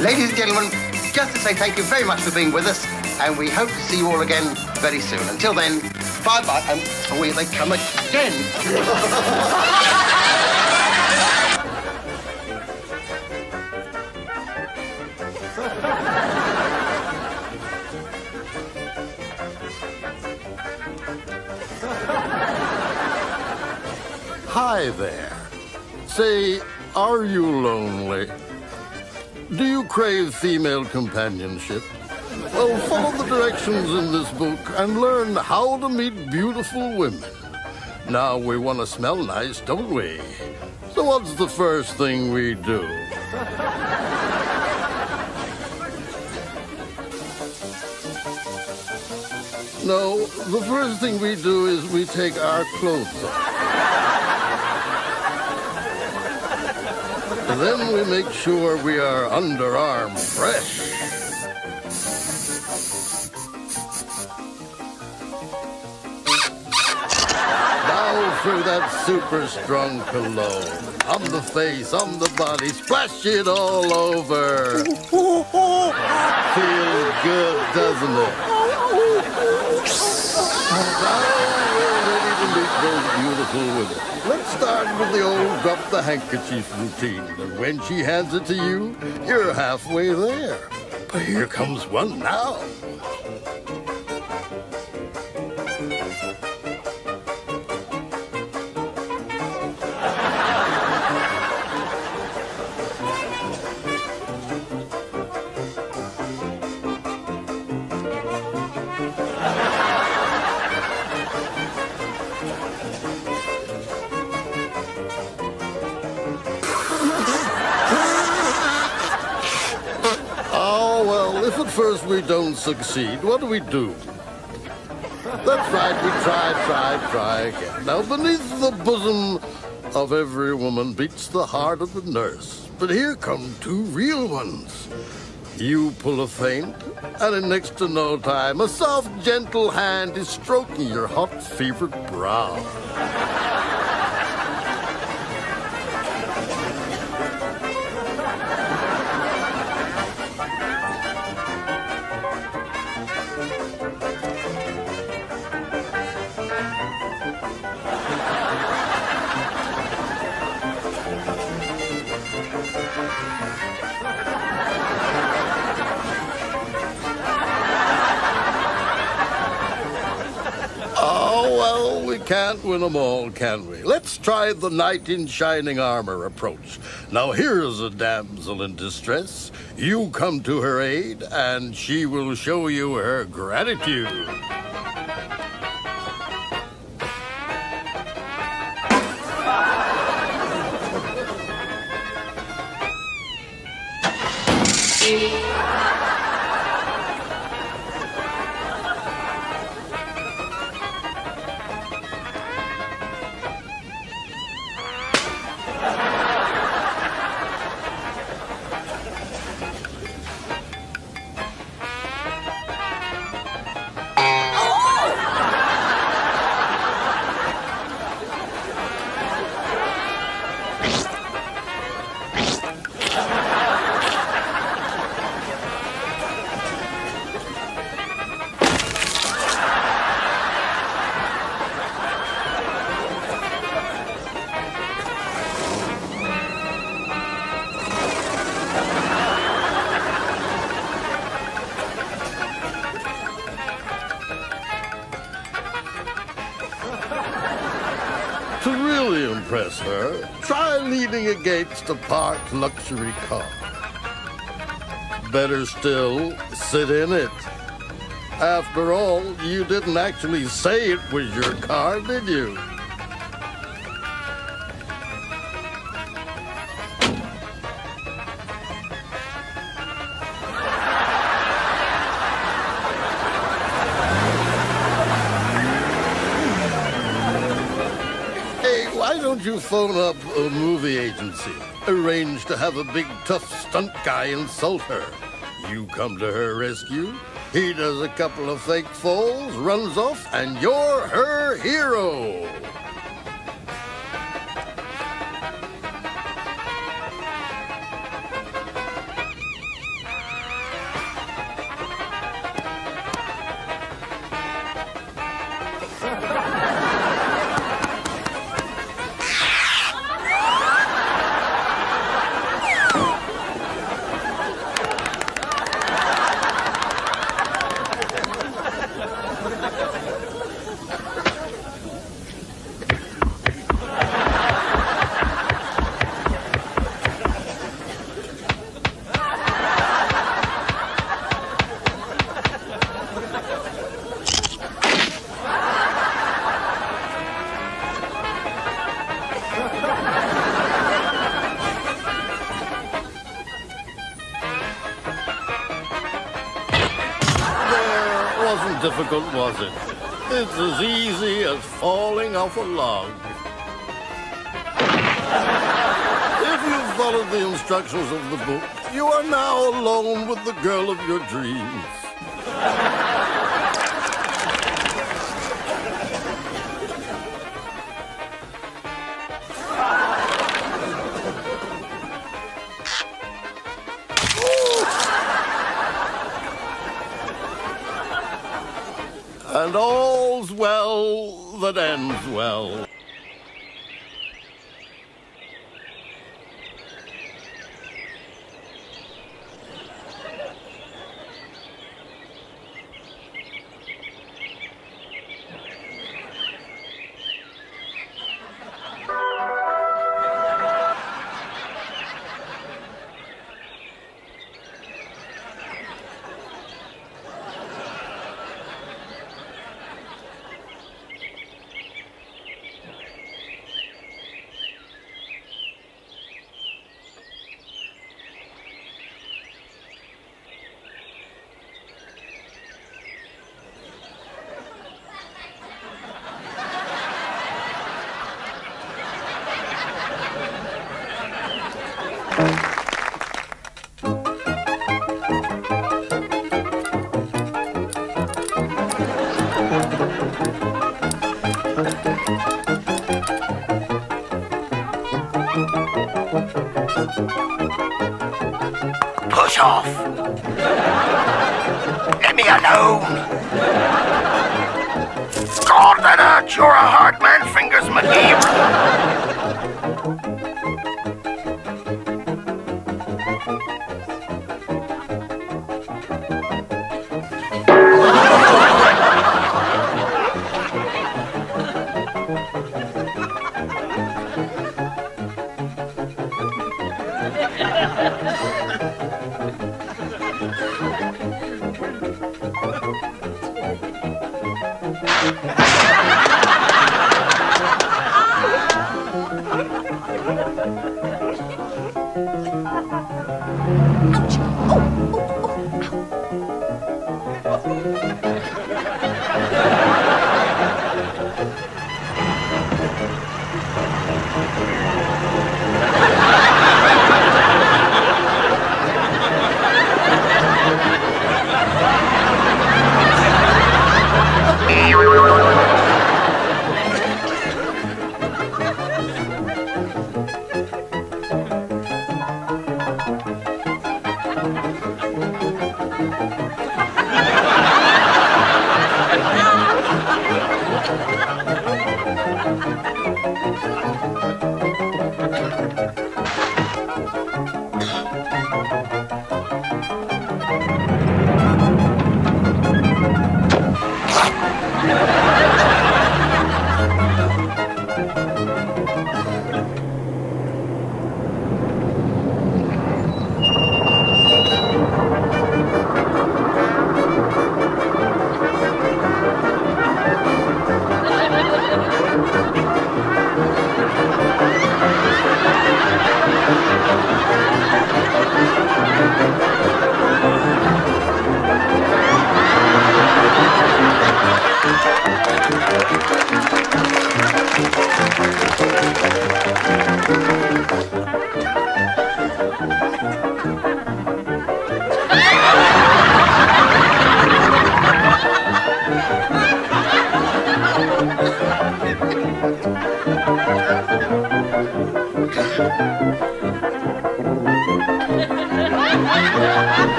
Ladies and gentlemen, just to say thank you very much for being with us, and we hope to see you all again very soon. Until then, bye-bye, and away they come again. Hi there. Say, are you lonely? Do you crave female companionship? Well, follow the directions in this book and learn how to meet beautiful women. Now, we want to smell nice, don't we? So what's the first thing we do? No, the first thing we do is we take our clothes off. And then we make sure we are underarm fresh. Now for that super strong cologne. On the face, on the body, splash it all over. Feels good, doesn't it? Now we're ready to meet those beautiful women. Let's start with the old drop the handkerchief routine. And when she hands it to you, you're halfway there. But here comes one now. If at first we don't succeed, what do? That's right, we try again. Now, beneath the bosom of every woman beats the heart of the nurse. But here come two real ones. You pull a feint, and in next to no time, a soft, gentle hand is stroking your hot, fevered brow. we can't win them all, can we? Let's try the knight in shining armor approach. Now here's a damsel in distress. You come to her aid, and she will show you her gratitude. To really impress her, try leaning against a parked luxury car. Better still, sit in it. After all, you didn't actually say it was your car, did you? Why don't you phone up a movie agency? Arrange to have a big, tough stunt guy insult her. You come to her rescue, he does a couple of fake falls, runs off, and you're her hero! Wasn't difficult, was it? It's as easy as falling off a log. If you followed the instructions of the book, you are now alone with the girl of your dreams. And all's well that ends well. Push off! Let me alone! God, that hurt! You're a hard man, Fingers McGee!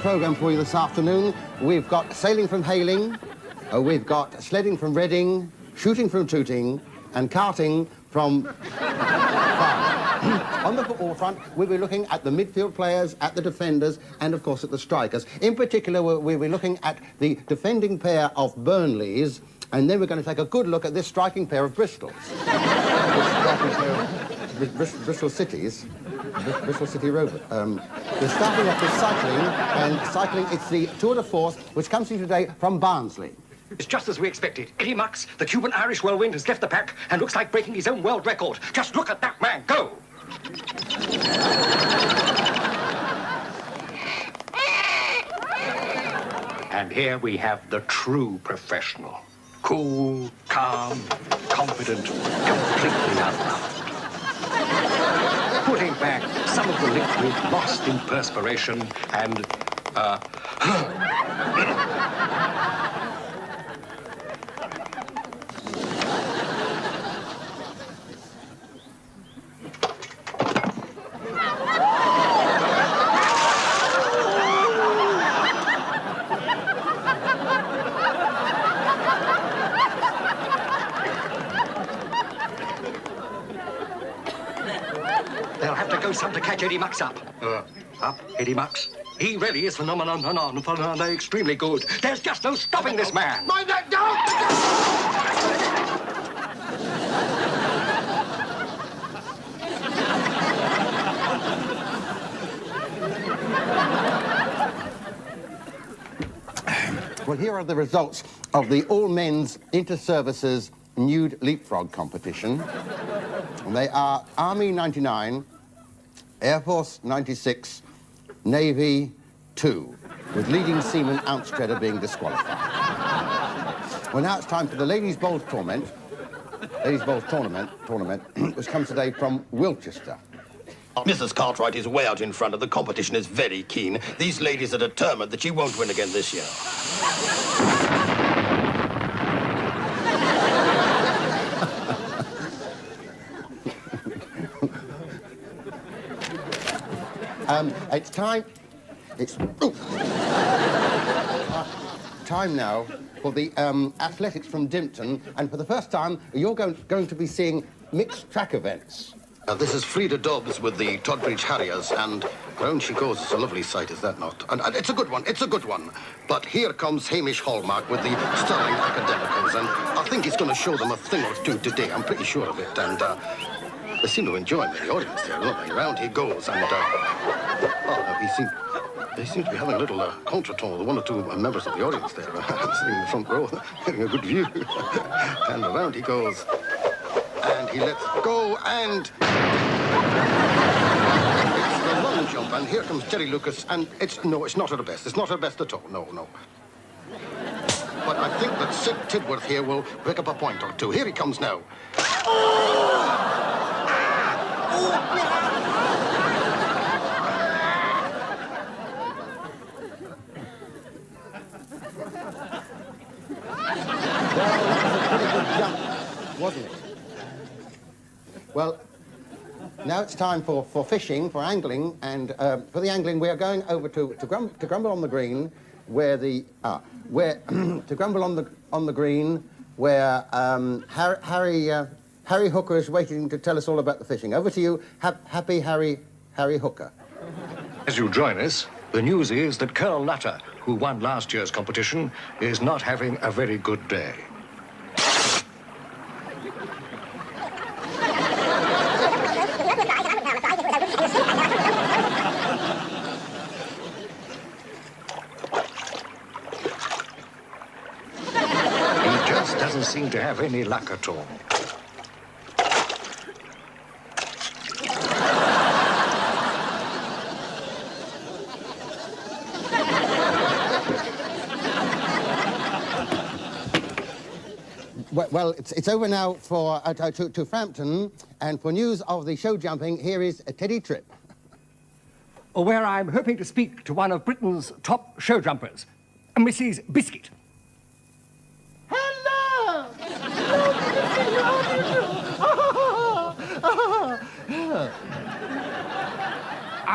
programme for you this afternoon. We've got sailing from Hailing, we've got sledding from Reading, shooting from Tooting, and karting from Farnham. On the football front, we'll be looking at the midfield players, at the defenders, and of course at the strikers. In particular, we'll be looking at the defending pair of Burnleys, and then we're going to take a good look at this striking pair of Bristols. Bristol Cities. Bristol City Rovers. We're starting off with cycling, it's the Tour de Force, which comes to you today from Barnsley. It's just as we expected. Eddie Mux, the Cuban-Irish whirlwind, has left the pack and looks like breaking his own world record. Just look at that man go! And here we have the true professional. Cool, calm, confident, completely unloved. Putting back some of the liquid lost in perspiration and, they'll have to go some to catch Eddie Mux up. Up, Eddie Mux? He really is phenomenally extremely good. There's just no stopping this man. Mind that, don't! Well, here are the results of the all-men's inter-services nude leapfrog competition. And they are Army 99, Air Force 96, Navy 2, with leading seaman Outspreader being disqualified. Well, now it's time for the Ladies' Bowls tournament. Ladies' Bowls tournament, which comes today from Wilchester. Mrs. Cartwright is way out in front, and the competition is very keen. These ladies are determined that she won't win again this year. It's time now for the athletics from Dimpton, and for the first time, you're going to be seeing mixed track events. This is Frida Dobbs with the Todbridge Harriers, and round she goes. It's a lovely sight, is that not? And it's a good one, it's a good one. But here comes Hamish Hallmark with the Sterling Academicals, and I think he's going to show them a thing or two today. I'm pretty sure of it, and they seem to enjoy him in the audience there, don't they? Round he goes, and they seem to be having a little contretemps with one or two members of the audience there. Sitting in the front row, getting a good view. And around he goes, and he lets go, and it's the long jump, and here comes Jerry Lucas, and it's not her best. It's not her best at all, no. But I think that Sid Tidworth here will pick up a point or two. Here he comes now. Wasn't it? Well, now it's time for fishing, for angling, and for the angling we are going over to Grumble on the Green, where to Grumble on the Green, where Harry Hooker is waiting to tell us all about the fishing. Over to you, happy Harry Hooker. As you join us, the news is that Colonel Nutter, who won last year's competition, is not having a very good day. Doesn't seem to have any luck at all. Well, it's over now to Frampton, and for news of the show jumping, here is Teddy Tripp. Where I'm hoping to speak to one of Britain's top show jumpers, Mrs. Biscuit.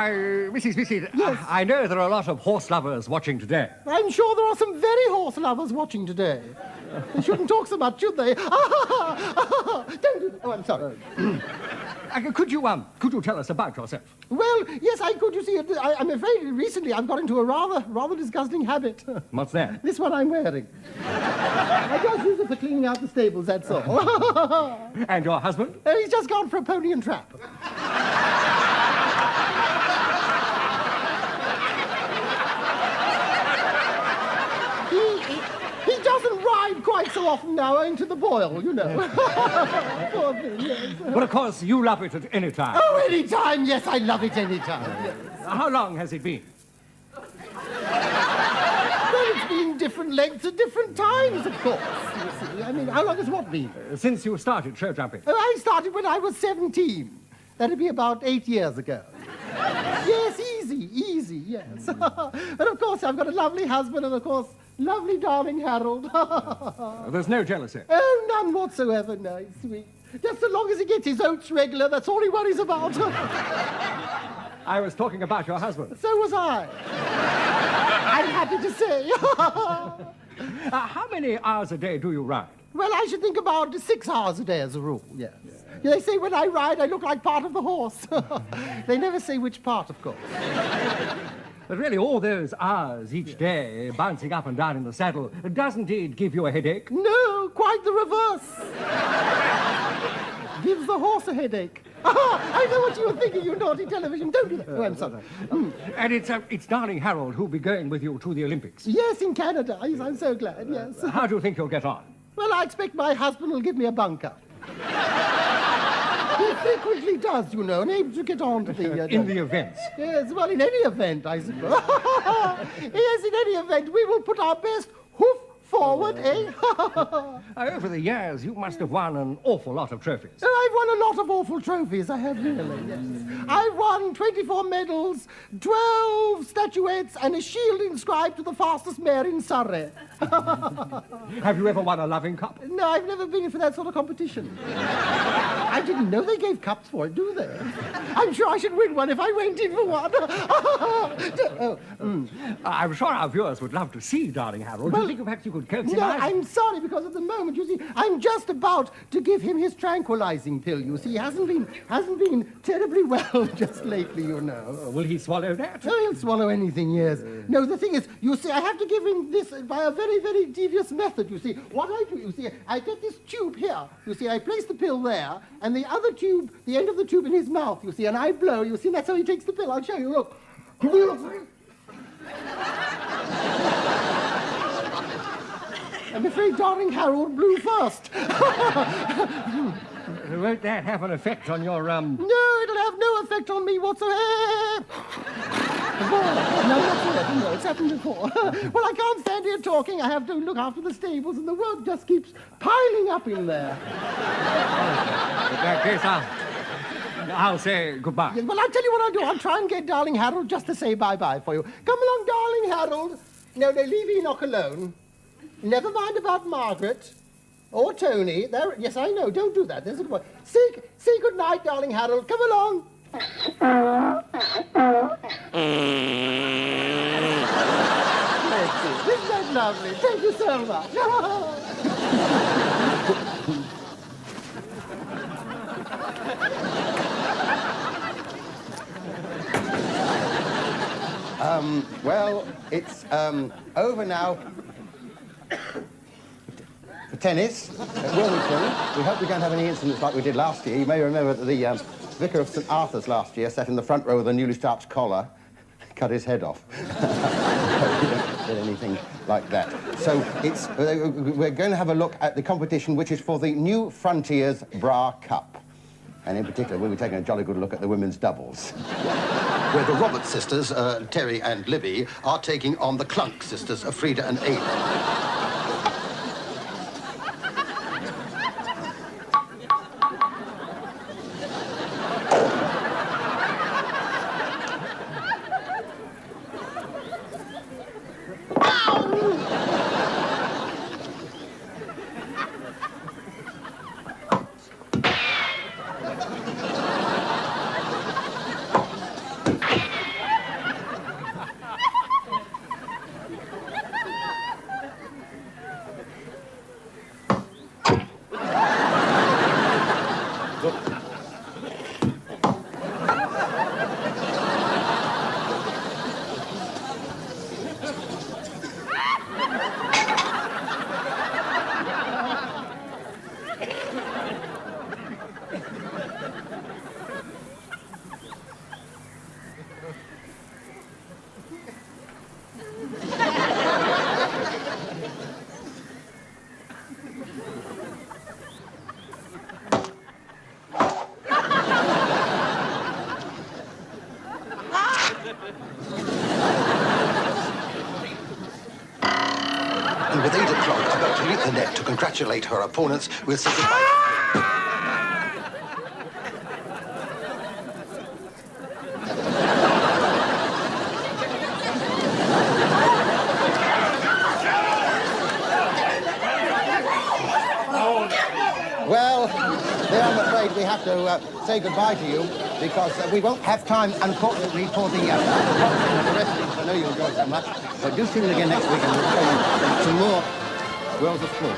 Why, Mrs. Bissett, Yes. I know there are a lot of horse lovers watching today. I'm sure there are some very horse lovers watching today. They shouldn't talk so much, should they? Don't do that. Oh, I'm sorry. Could you tell us about yourself? Well, yes, I could. You see, I'm afraid recently I've got into a rather disgusting habit. What's that? This one I'm wearing. I just use it for cleaning out the stables, that's all. And your husband? He's just gone for a pony and trap. He doesn't ride quite so often now, owing to the boil, you know. Poor thing, yes. But of course, you love it at any time. Oh, any time, yes, I love it any time. Yes. How long has it been? Well, it's been different lengths at different times, of course. You see. I mean, how long has what been? Since you started show jumping. Oh, I started when I was 17. That'd be about 8 years ago. Yes, easy, yes. But of course, I've got a lovely husband and, of course, lovely darling Harold. There's no jealousy. Oh, none whatsoever, no, he's sweet. Just so long as he gets his oats regular, that's all he worries about. I was talking about your husband. So was I. I'm happy to say. How many hours a day do you ride? Well, I should think about 6 hours a day as a rule, yes. Yeah, they say when I ride, I look like part of the horse. They never say which part, of course. But really, all those hours each day bouncing up and down in the saddle, doesn't it give you a headache? No, quite the reverse. Gives the horse a headache. I know what you were thinking, you naughty television. Don't do that. Oh, I'm sorry. And it's darling Harold who'll be going with you to the Olympics. Yes, in Canada. Yes, I'm so glad, yes. How do you think you'll get on? Well, I expect my husband will give me a bunker. He frequently does, you know, and able to get on to the... In the events? Yes, well, in any event, I suppose. Yes, in any event, we will put our best hoof forward, eh? Over the years, you must have won an awful lot of trophies. Oh, I've won a lot of awful trophies, I have really, yes. I've won 24 medals, 12 statuettes, and a shield inscribed to the fastest mare in Surrey. Have you ever won a loving cup? No, I've never been in for that sort of competition. I didn't know they gave cups for it, do they? I'm sure I should win one if I went in for one. I'm sure our viewers would love to see darling Harold. Do you think perhaps you could coax him No, out? I'm sorry, because at the moment, you see, I'm just about to give him his tranquilizing pill, you see. He hasn't been terribly well just lately, you know. Will he swallow that? Oh, he'll swallow anything, yes. No, the thing is, you see, I have to give him this by a very, very devious method, you see. What I do, you see, I get this tube here, you see, I place the pill there, and the other tube, the end of the tube in his mouth, you see, and I blow, you see, and that's how he takes the pill. I'll show you, look. I'm afraid darling Harold blew first. Won't that have an effect on your, No, it'll have no effect on me whatsoever. No, not yet. No, it's happened before. Well, I can't stand here talking. I have to look after the stables, and the work just keeps piling up in there. In that case, I'll say goodbye. Yes, well, I'll tell you what I'll do. I'll try and get darling Harold just to say bye-bye for you. Come along, darling Harold. No, leave Enoch alone. Never mind about Margaret. Or Tony. There, yes, I know. Don't do that. There's a good boy. Say good night, darling Harold. Come along. Thank you. Isn't that lovely? Thank you so much. Well, it's over now for tennis at Wilmington. We hope we don't have any incidents like we did last year. You may remember that the Vicar of St. Arthur's last year sat in the front row with a newly starched collar, cut his head off. We don't get anything like that. So we're going to have a look at the competition, which is for the New Frontiers Bra Cup. And in particular, we'll be taking a jolly good look at the women's doubles. Where the Roberts sisters, Terry and Libby, are taking on the Clunk sisters, Frida and Ada. about to leap the net to congratulate her opponents. We'll say goodbye. Well, then I'm afraid we have to say goodbye to you because we won't have time, unfortunately, for the wrestling. I know you enjoyed so much. But do tune in again next week and we'll show you some more Worlds of Sport.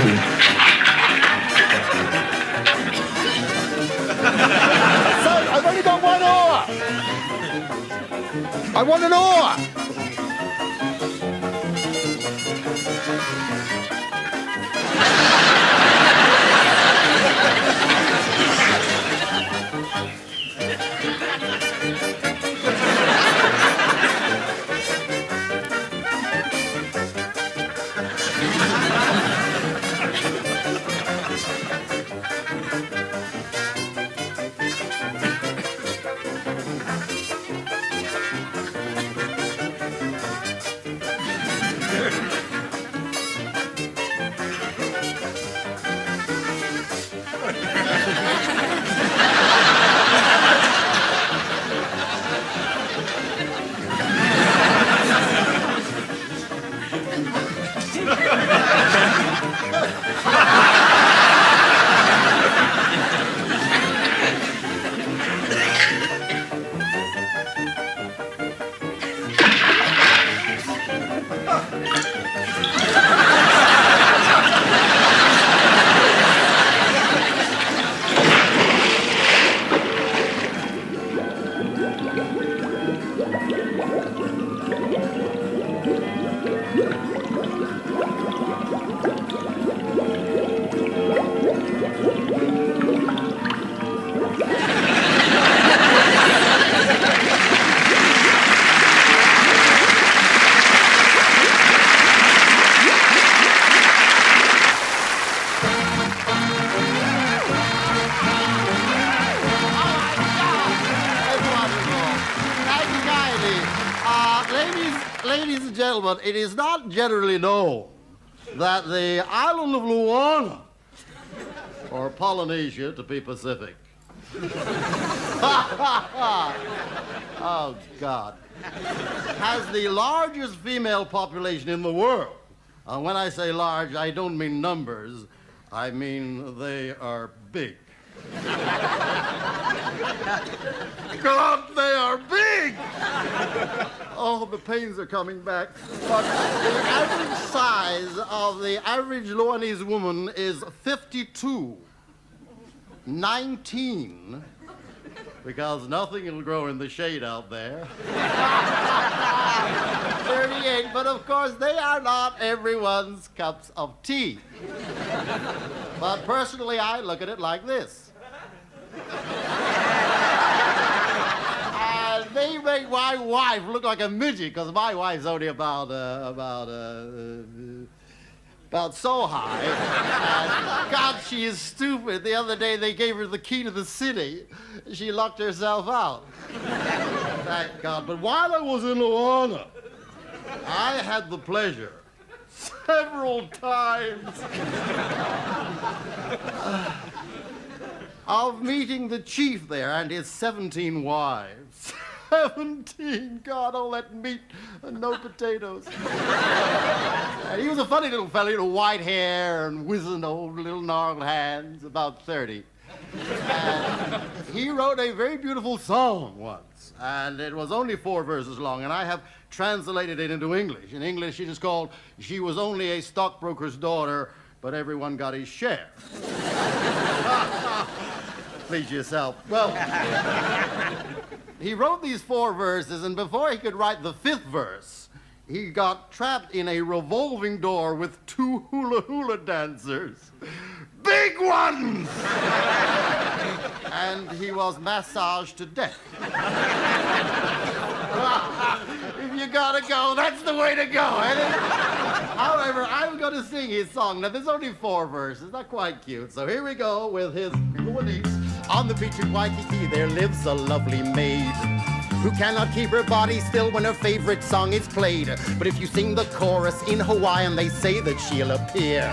Son, I've only got one oar. I want an oar. Ladies and gentlemen, it is not generally known that the island of Luana, or Polynesia to be Pacific, oh, God, has the largest female population in the world. And when I say large, I don't mean numbers. I mean they are big. God, they are big! Oh, the pains are coming back. But the average size of the average Luanese woman is 52. 19, because nothing will grow in the shade out there. 38, but of course they are not everyone's cups of tea. But personally, I look at it like this. They make my wife look like a midget, because my wife's only about so high. And God, she is stupid. The other day they gave her the key to the city. She locked herself out. Thank God. But while I was in Luana, I had the pleasure several times of meeting the chief there and his 17 wives. 17, God, all that meat and no potatoes. And he was a funny little fella, white hair and wizened old little gnarled hands, about 30. And he wrote a very beautiful song once, and it was only 4 verses long, and I have translated it into English. In English, it is called, "She was only a stockbroker's daughter, but everyone got his share." Please yourself. Well, he wrote these 4 verses, and before he could write the 5th verse, he got trapped in a revolving door with 2 hula-hula dancers. Big ones! And he was massaged to death. If you gotta go, that's the way to go, isn't it? However, I'm gonna sing his song. Now, there's only 4 verses, not quite cute. So here we go with his Luanese. On the beach in Waikiki, there lives a lovely maid who cannot keep her body still when her favorite song is played. But if you sing the chorus in Hawaiian, they say that she'll appear.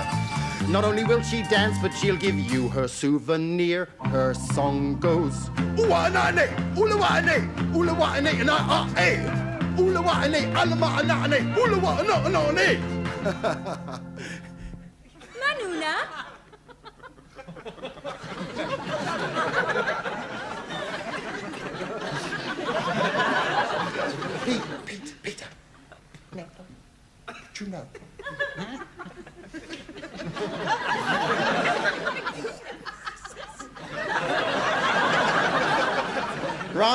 Not only will she dance, but she'll give you her souvenir. Her song goes, "Uanane, ulawane, ulawane, na a, ulawane, alamaanane, ulawane." Manuna? Peter. No. Don't you know?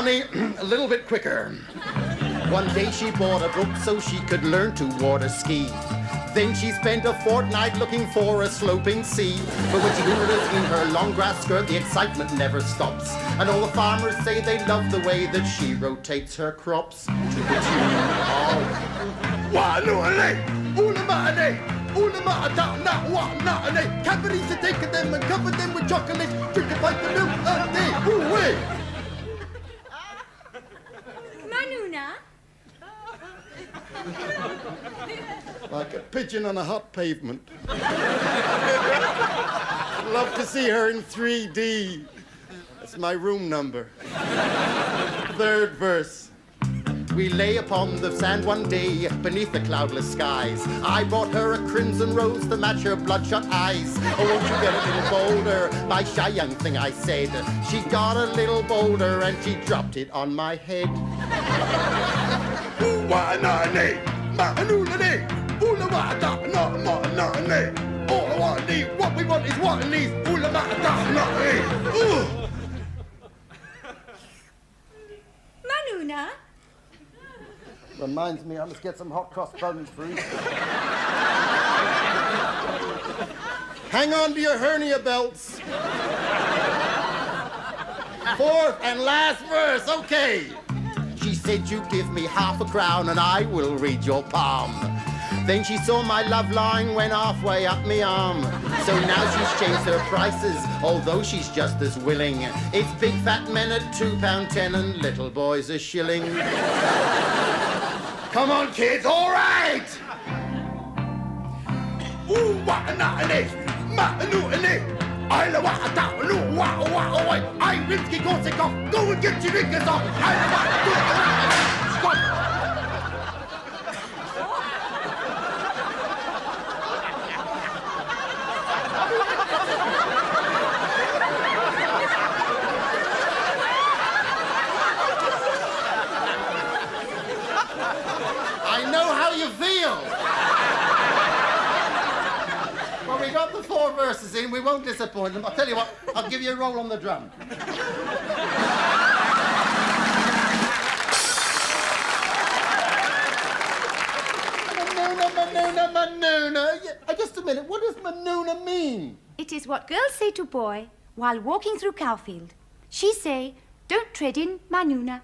Johnny, a little bit quicker. One day she bought a book so she could learn to water ski. Then she spent a fortnight looking for a sloping sea. But when she hooters in her long grass skirt, the excitement never stops. And all the farmers say they love the way that she rotates her crops to the tune of Cavities are taking them and cover them with chocolate. Drink a pint of milk a day. Ooh-wee. Manuna? Like a pigeon on a hot pavement. I'd love to see her in 3D. That's my room number. Third verse. We lay upon the sand one day beneath the cloudless skies. I brought her a crimson rose to match her bloodshot eyes. Oh, won't you get a little bolder, my shy young thing, I said. She got a little bolder and she dropped it on my head. What we want is what it needs. Manuna? Reminds me, I must get some hot cross buns for you. Hang on to your hernia belts. Fourth and last verse, okay. She said, you give me half a crown and I will read your palm. Then she saw my love line went halfway up me arm. So now she's changed her prices, although she's just as willing. It's big fat men at £2.10 and little boys a shilling. Come on, kids, all right! Ooh, what a nutty, I Rimsky Korsakov, go and get your knickers on! I know how you feel. Well, we got the 4 verses in. We won't disappoint them. I'll tell you what, I'll give you a roll on the drum. Manuna. Just a minute, what does Manuna mean? It is what girls say to boy while walking through cowfield. She say, don't tread in Manuna.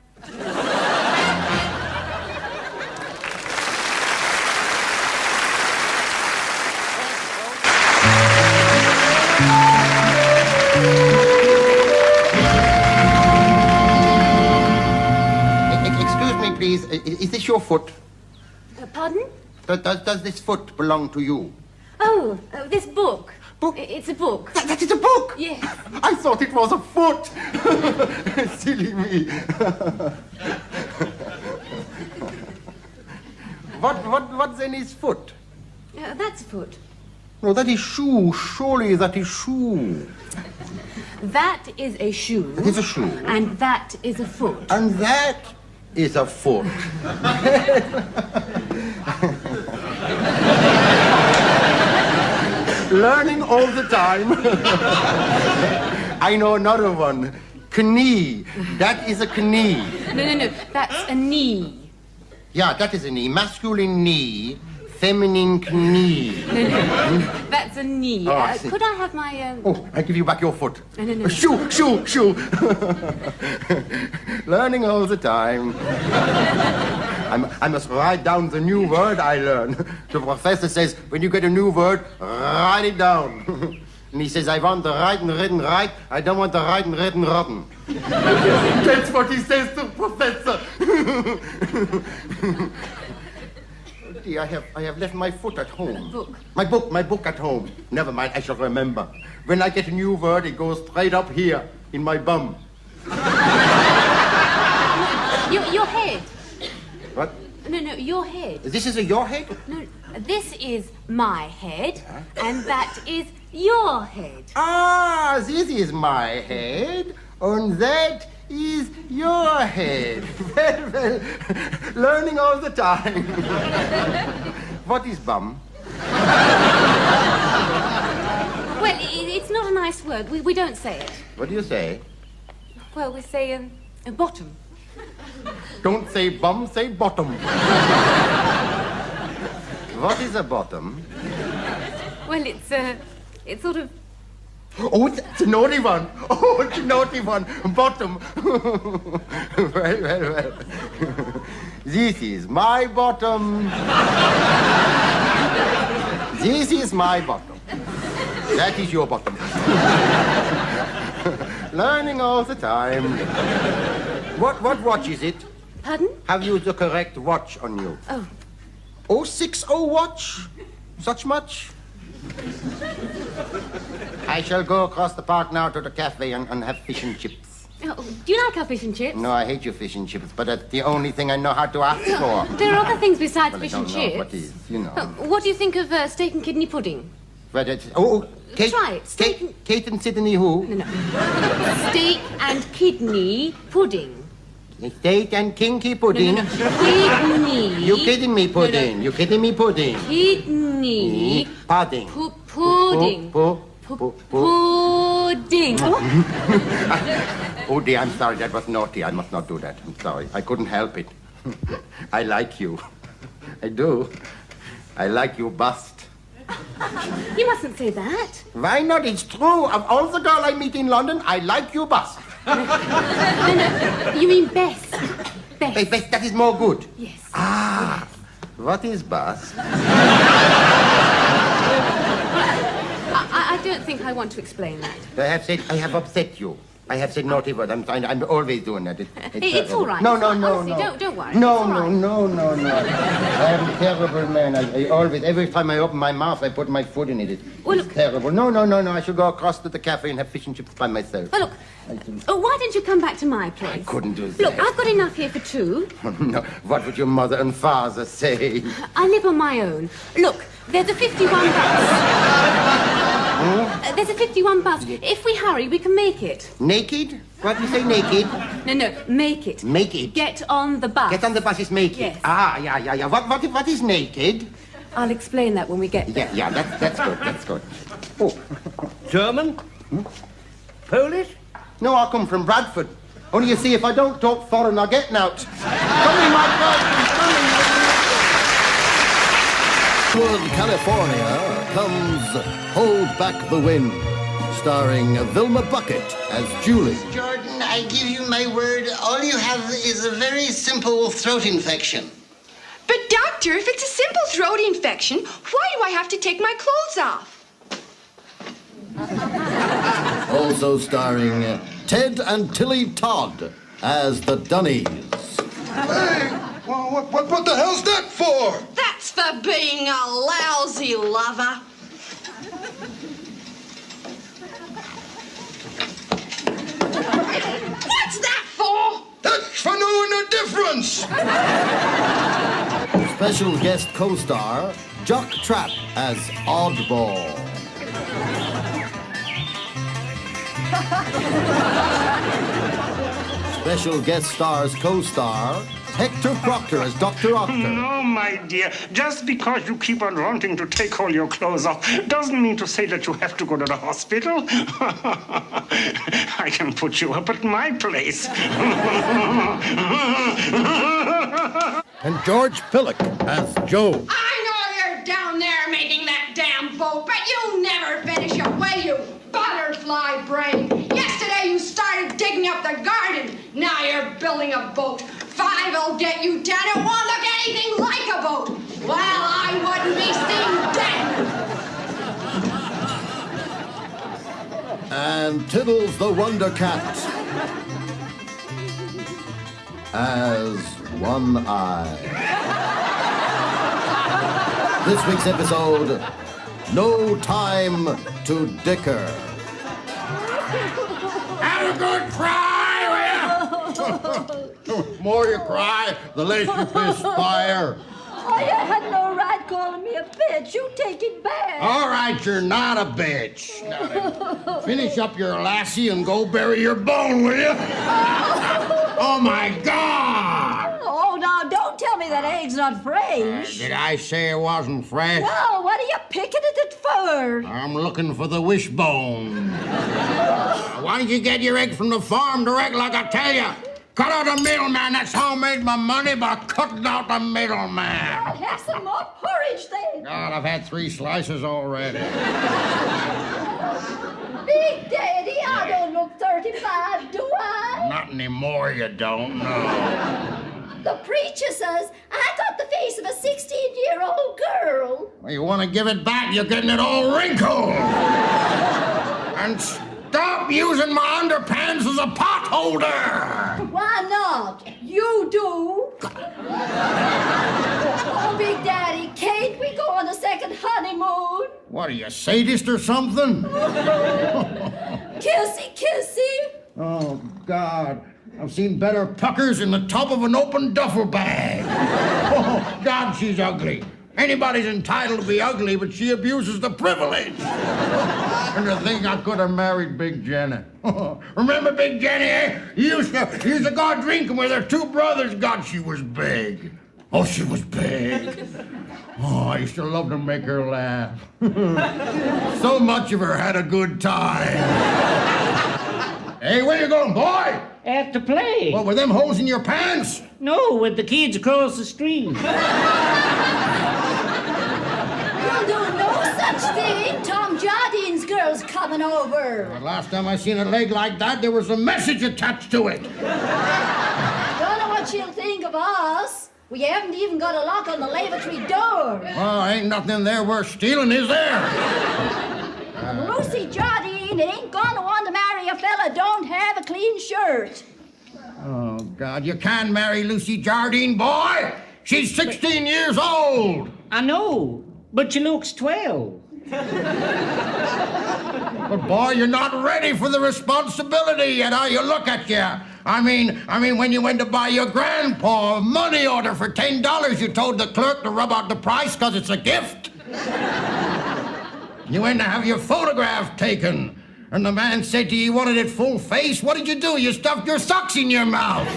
Excuse me, please. Is this your foot? Pardon? Does this foot belong to you? Oh, this book. Book? It's a book. That is a book? Yes. I thought it was a foot. Silly me. What then is foot? That's a foot. No, that is shoe. Surely that is shoe. That is a shoe. It is a shoe. And that is a foot. And that is a foot. Learning all the time. I know another one. Knee. That is a knee. No. That's a knee. Yeah, that is a knee. Masculine knee. Feminine knee. No. That's a knee. Oh, I see. Could I have my... Oh, I give you back your foot. No. Shoe. Learning all the time. I must write down the new word I learn. The professor says, when you get a new word, write it down. And he says, I want the right and red and right. I don't want the right and red and rotten. That's what he says to the professor. I have left my foot at home. Book. My book at home. Never mind, I shall remember. When I get a new word, it goes straight up here, in my bum. Your head. What? No, your head. This is your head? No, this is my head, and that is your head. Ah, this is my head, and that is your head. Well, learning all the time. What is bum? Well, it's not a nice word. We don't say it. What do you say? Well, we say bottom. Don't say bum, say bottom. What is a bottom? Well, it's sort of... Oh, it's a naughty one. Oh, it's a naughty one. Bottom. Well. This is my bottom. This is my bottom. That is your bottom. Learning all the time. What watch is it? Pardon? Have you the correct watch on you? Oh. 060 watch? Such much? I shall go across the park now to the cafe and have fish and chips. Oh, do you like our fish and chips? No, I hate your fish and chips, but that's the only thing I know how to ask for. There are other things besides Well, fish I don't and know chips. what is, you know. What do you think of steak and kidney pudding? But it's, Kate, Try it. Steak and... Kate and Sydney who? No. Steak and kidney pudding. Steak and kinky pudding. No. Kidney. You kidding me, pudding? No. You kidding me, pudding? Kidney. Pudding. Pudding. Pudding. Oh dear, I'm sorry, that was naughty. I must not do that. I'm sorry. I couldn't help it. I like you. I do. I like you bust. You mustn't say that. Why not? It's true. Of all the girls I meet in London, I like you bust. No. You mean best. Best. Best, that is more good. Yes. Ah, what is bust? I don't think I want to explain that. I have upset you. I have said naughty words. I'm always doing that. It's all right. No. Honestly, don't worry. No. It's all right. No. I am a terrible man. I always, every time I open my mouth, I put my foot in it. It's look. terrible. No. I should go across to the cafe and have fish and chips by myself. Well, look. Why don't you come back to my place? I couldn't do that. Look, I've got enough here for two. No. What would your mother and father say? I live on my own. Look, there's a 51 bus. There's a 51 bus. If we hurry, we can make it. Naked? What do you say, naked? No, make it. Make it? Get on the bus. Get on the bus is make it. Yes. Ah, yeah. What is naked? I'll explain that when we get there. Yeah, that's good. Oh. German? Polish? No, I come from Bradford. Only you see, if I don't talk foreign, I'll get out. Come in, my Toward California comes Hold Back the Wind, starring Vilma Bucket as Julie. Jordan, I give you my word, all you have is a very simple throat infection. But doctor, if it's a simple throat infection, why do I have to take my clothes off? Also starring Ted and Tilly Todd as the Dunnies. Hey, well, what the hell's that for? That's for being a lousy lover. What's that for? That's for knowing the difference. Special guest co-star Jock Trapp as Oddball. Special guest stars co-star Hector Proctor as Dr. Octor. No, my dear. Just because you keep on wanting to take all your clothes off doesn't mean to say that you have to go to the hospital. I can put you up at my place. And George Pillock as Joe. I know you're down there making that damn boat, but you'll never finish it, will you? Butterfly brain. Yesterday you started digging up the garden. Now you're building a boat. 5 will get you 10. It won't look anything like a boat. Well, I wouldn't be seen dead. And Tiddles the Wonder Cat as One Eye. This week's episode, No Time to Dicker. Have a good cry, will you? The more you cry, the less you perspire. Oh, you had no right calling me a bitch. You take it back. All right, you're not a bitch. Now then, finish up your lassie and go bury your bone, will you? Oh, my God! Oh, now don't tell me that egg's not fresh. Did I say it wasn't fresh? No, what are you picking at it for? I'm looking for the wishbone. Why don't you get your egg from the farm direct like I tell you? Cut out the middleman. That's how I made my money, by cutting out the middleman. I'll have some more porridge then. God, I've had 3 slices already. Big Daddy, I don't look 35, do I? Not anymore, you don't know. The preacher says I got the face of a 16-year-old girl. Well, you want to give it back, you're getting it all wrinkled. And stop using my underpants as a pot holder. Why not? You do. Oh, Big Daddy, can't we go on a second honeymoon? What, are you a sadist or something? Kissy, kissy. Oh, God. I've seen better puckers in the top of an open duffel bag. Oh, God, she's ugly. Anybody's entitled to be ugly, but she abuses the privilege. And to think I could have married Big Jenny. Remember Big Jenny, eh? You used to go drinking with her 2 brothers. God, she was big. Oh, she was big. Oh, I used to love to make her laugh. So much of her had a good time. Hey, where you going, boy? Out to play. What, with them holes in your pants? No, with the kids across the street. You'll do no such thing. Tom Jardine's girl's coming over. The last time I seen a leg like that, there was a message attached to it. Don't know what she'll think of us. We haven't even got a lock on the lavatory door. Oh, ain't nothing there worth stealing, is there? Lucy Jardine ain't gonna want to marry a fella don't have a clean shirt. Oh, God, you can't marry Lucy Jardine, boy. She's 16 years old. I know, but she looks 12. But, boy, you're not ready for the responsibility yet, how you look at you. I mean, when you went to buy your grandpa a money order for $10, you told the clerk to rub out the price because it's a gift. You went to have your photograph taken, and the man said to you wanted it full face. What did you do? You stuffed your socks in your mouth.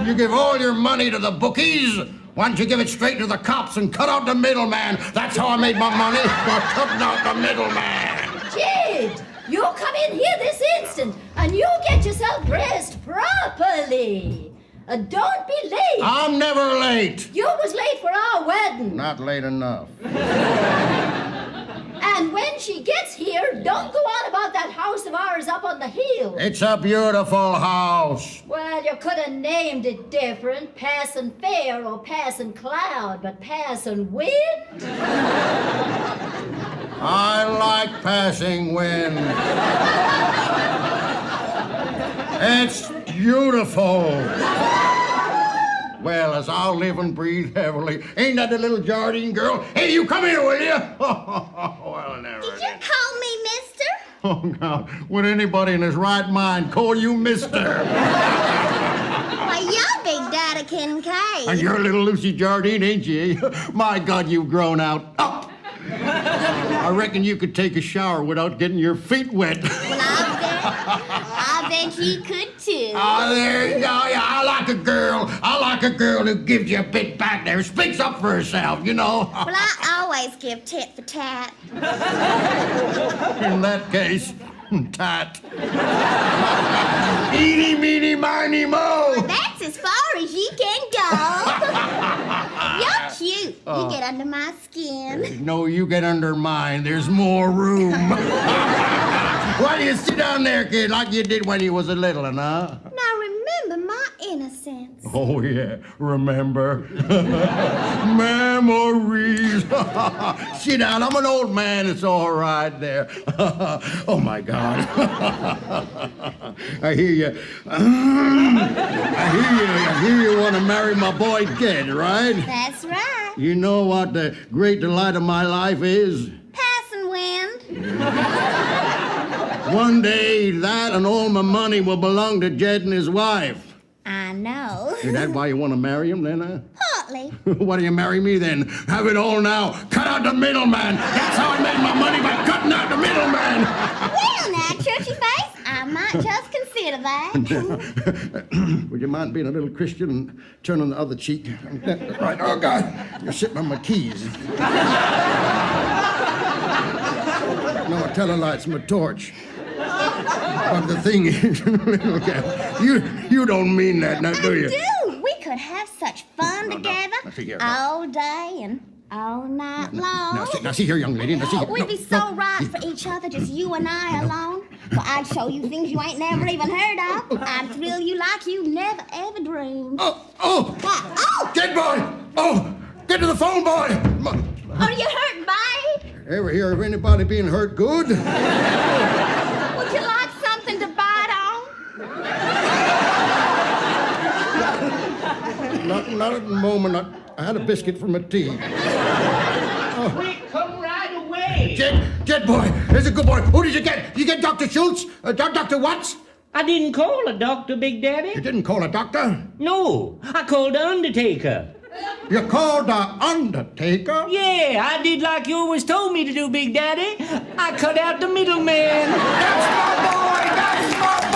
You give all your money to the bookies. Why don't you give it straight to the cops and cut out the middleman? That's how I made my money, by cutting out the middleman. Kid, you come in here this instant, and you get yourself dressed properly. Don't be late. I'm never late. You was late for our wedding. Not late enough. And when she gets here, don't go on about that house of ours up on the hill. It's a beautiful house. Well, you could have named it different. Passing Fair or Passing Cloud, but Passing Wind? I like passing wind. It's beautiful. Well, as I'll live and breathe heavily. Ain't that the little Jardine girl? Hey, you come here, will you? Well, never. Did you call me mister? Oh, God. Would anybody in his right mind call you mister? Why, you're Big Daddy Kincaid. And you're little Lucy Jardine, ain't you? My God, you've grown out. Up! I reckon you could take a shower without getting your feet wet. Well, I bet you could too. Oh, there you go. Yeah, I like a girl who gives you a bit back there, speaks up for herself, you know. Well, I always give tit for tat. In that case, tat. Eeny, meeny, miny, mo. Well, that's as far as you can go. You're cute. You get under my skin. No, you get under mine. There's more room. Why do you sit down there, kid, like you did when you was a little one, huh? Now remember my innocence. Oh, yeah, remember. Memories. Sit down, I'm an old man, it's all right there. Oh, my God. I hear you. I hear you want to marry my boy Ted, right? That's right. You know what the great delight of my life is? Passing wind. One day, that and all my money will belong to Jed and his wife. I know. Is that why you want to marry him, then, huh? Partly. Why do you marry me, then? Have it all now. Cut out the middleman. That's how I made my money, by cutting out the middleman. Well, now, churchy face, I might just consider that. Would you mind being a little Christian and turning the other cheek? Right, oh, God. You're sitting on my keys. No, a tail light's my torch. But the thing is, little gal, you don't mean that, now, do you? I do. We could have such fun together Now, see here. all day and all night long. Now, see here, young lady. Now, see here. We'd be so right for each other, just you and I alone. Well, I'd show you things you ain't never even heard of. I'd thrill you like you never ever dreamed. Oh! Dead boy! Oh! Get to the phone, boy! Are you hurt, babe? Ever hear of anybody being hurt good? Would you like something to bite on? Not at the moment. I had a biscuit for my tea. Quick, come right away. Jet boy, there's a good boy. Who did you get? You get Dr. Schultz? Dr. Watts? I didn't call a doctor, Big Daddy. You didn't call a doctor? No, I called the undertaker. You called the undertaker? Yeah, I did like you always told me to do, Big Daddy. I cut out the middleman. That's my boy! That's my boy!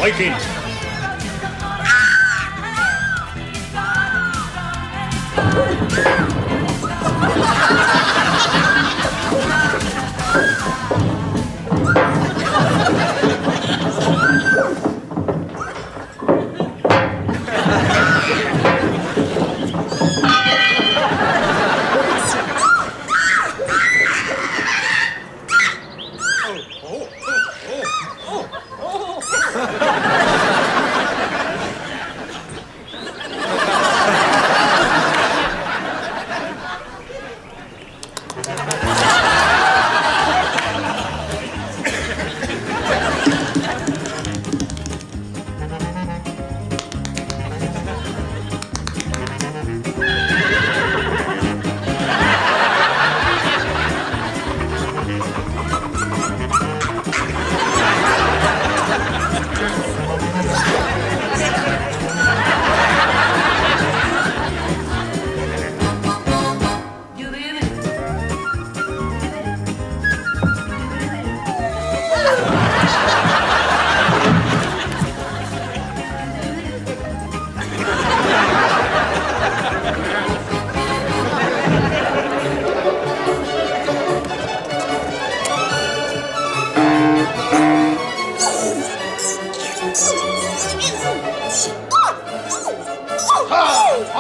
Vikings!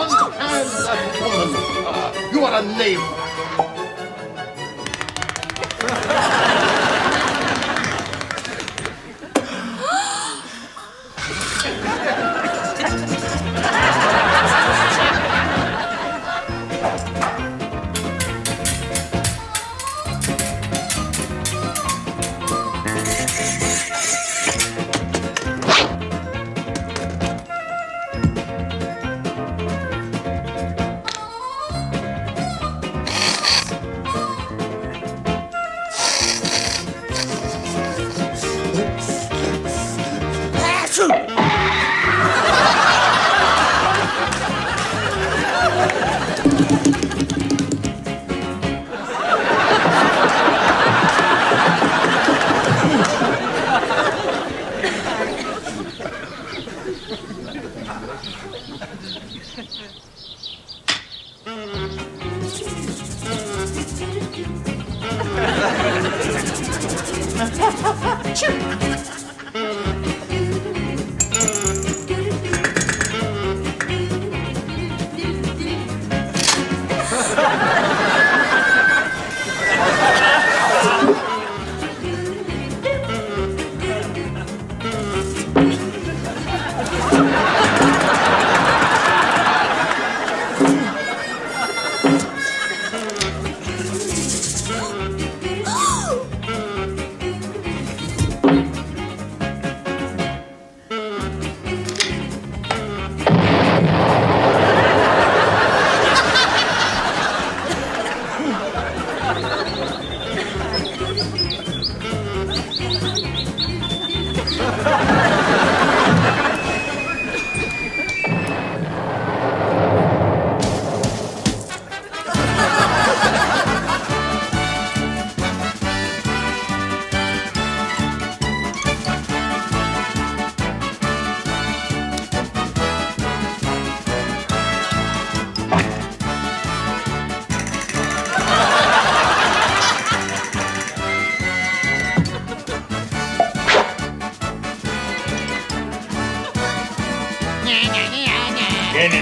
Unhand that woman! You are a knave!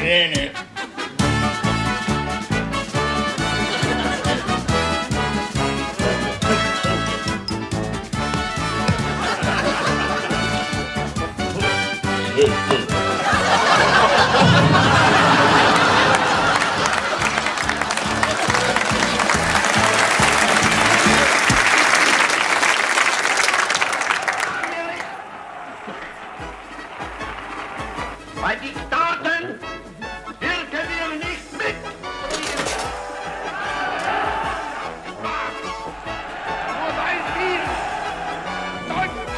Benny. Bei Diktaten wirken wir nicht mit. Nur weil wir Deutschland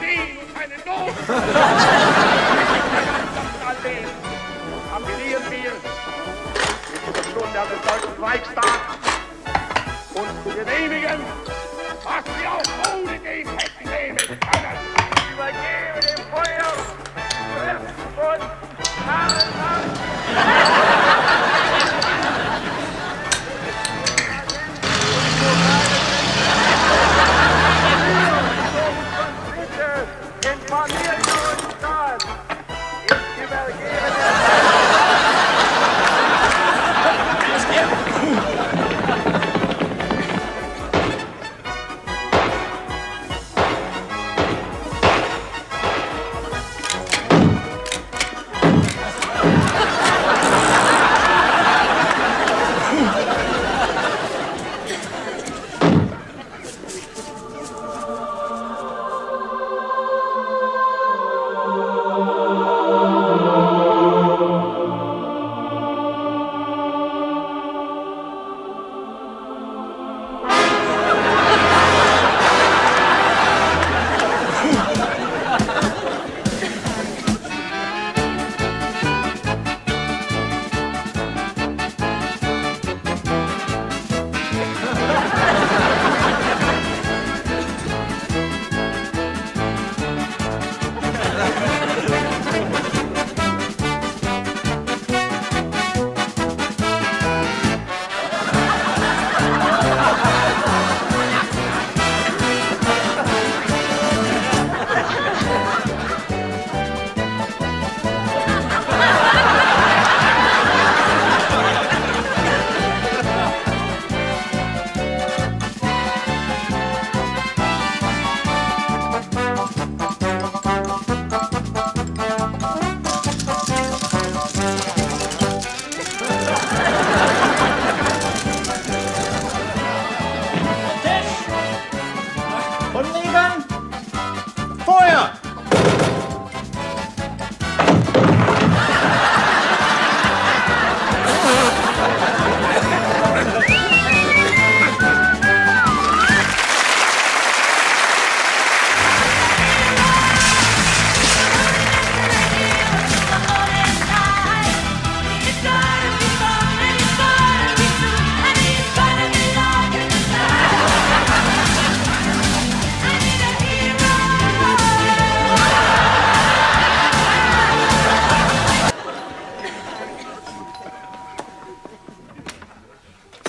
sehen und keine Not appellieren wir in dieser Stunde an den Deutschen Reichstag, uns zu genehmigen, was wir auch ohne den hätten nehmen können. Übergeben dem Feuer.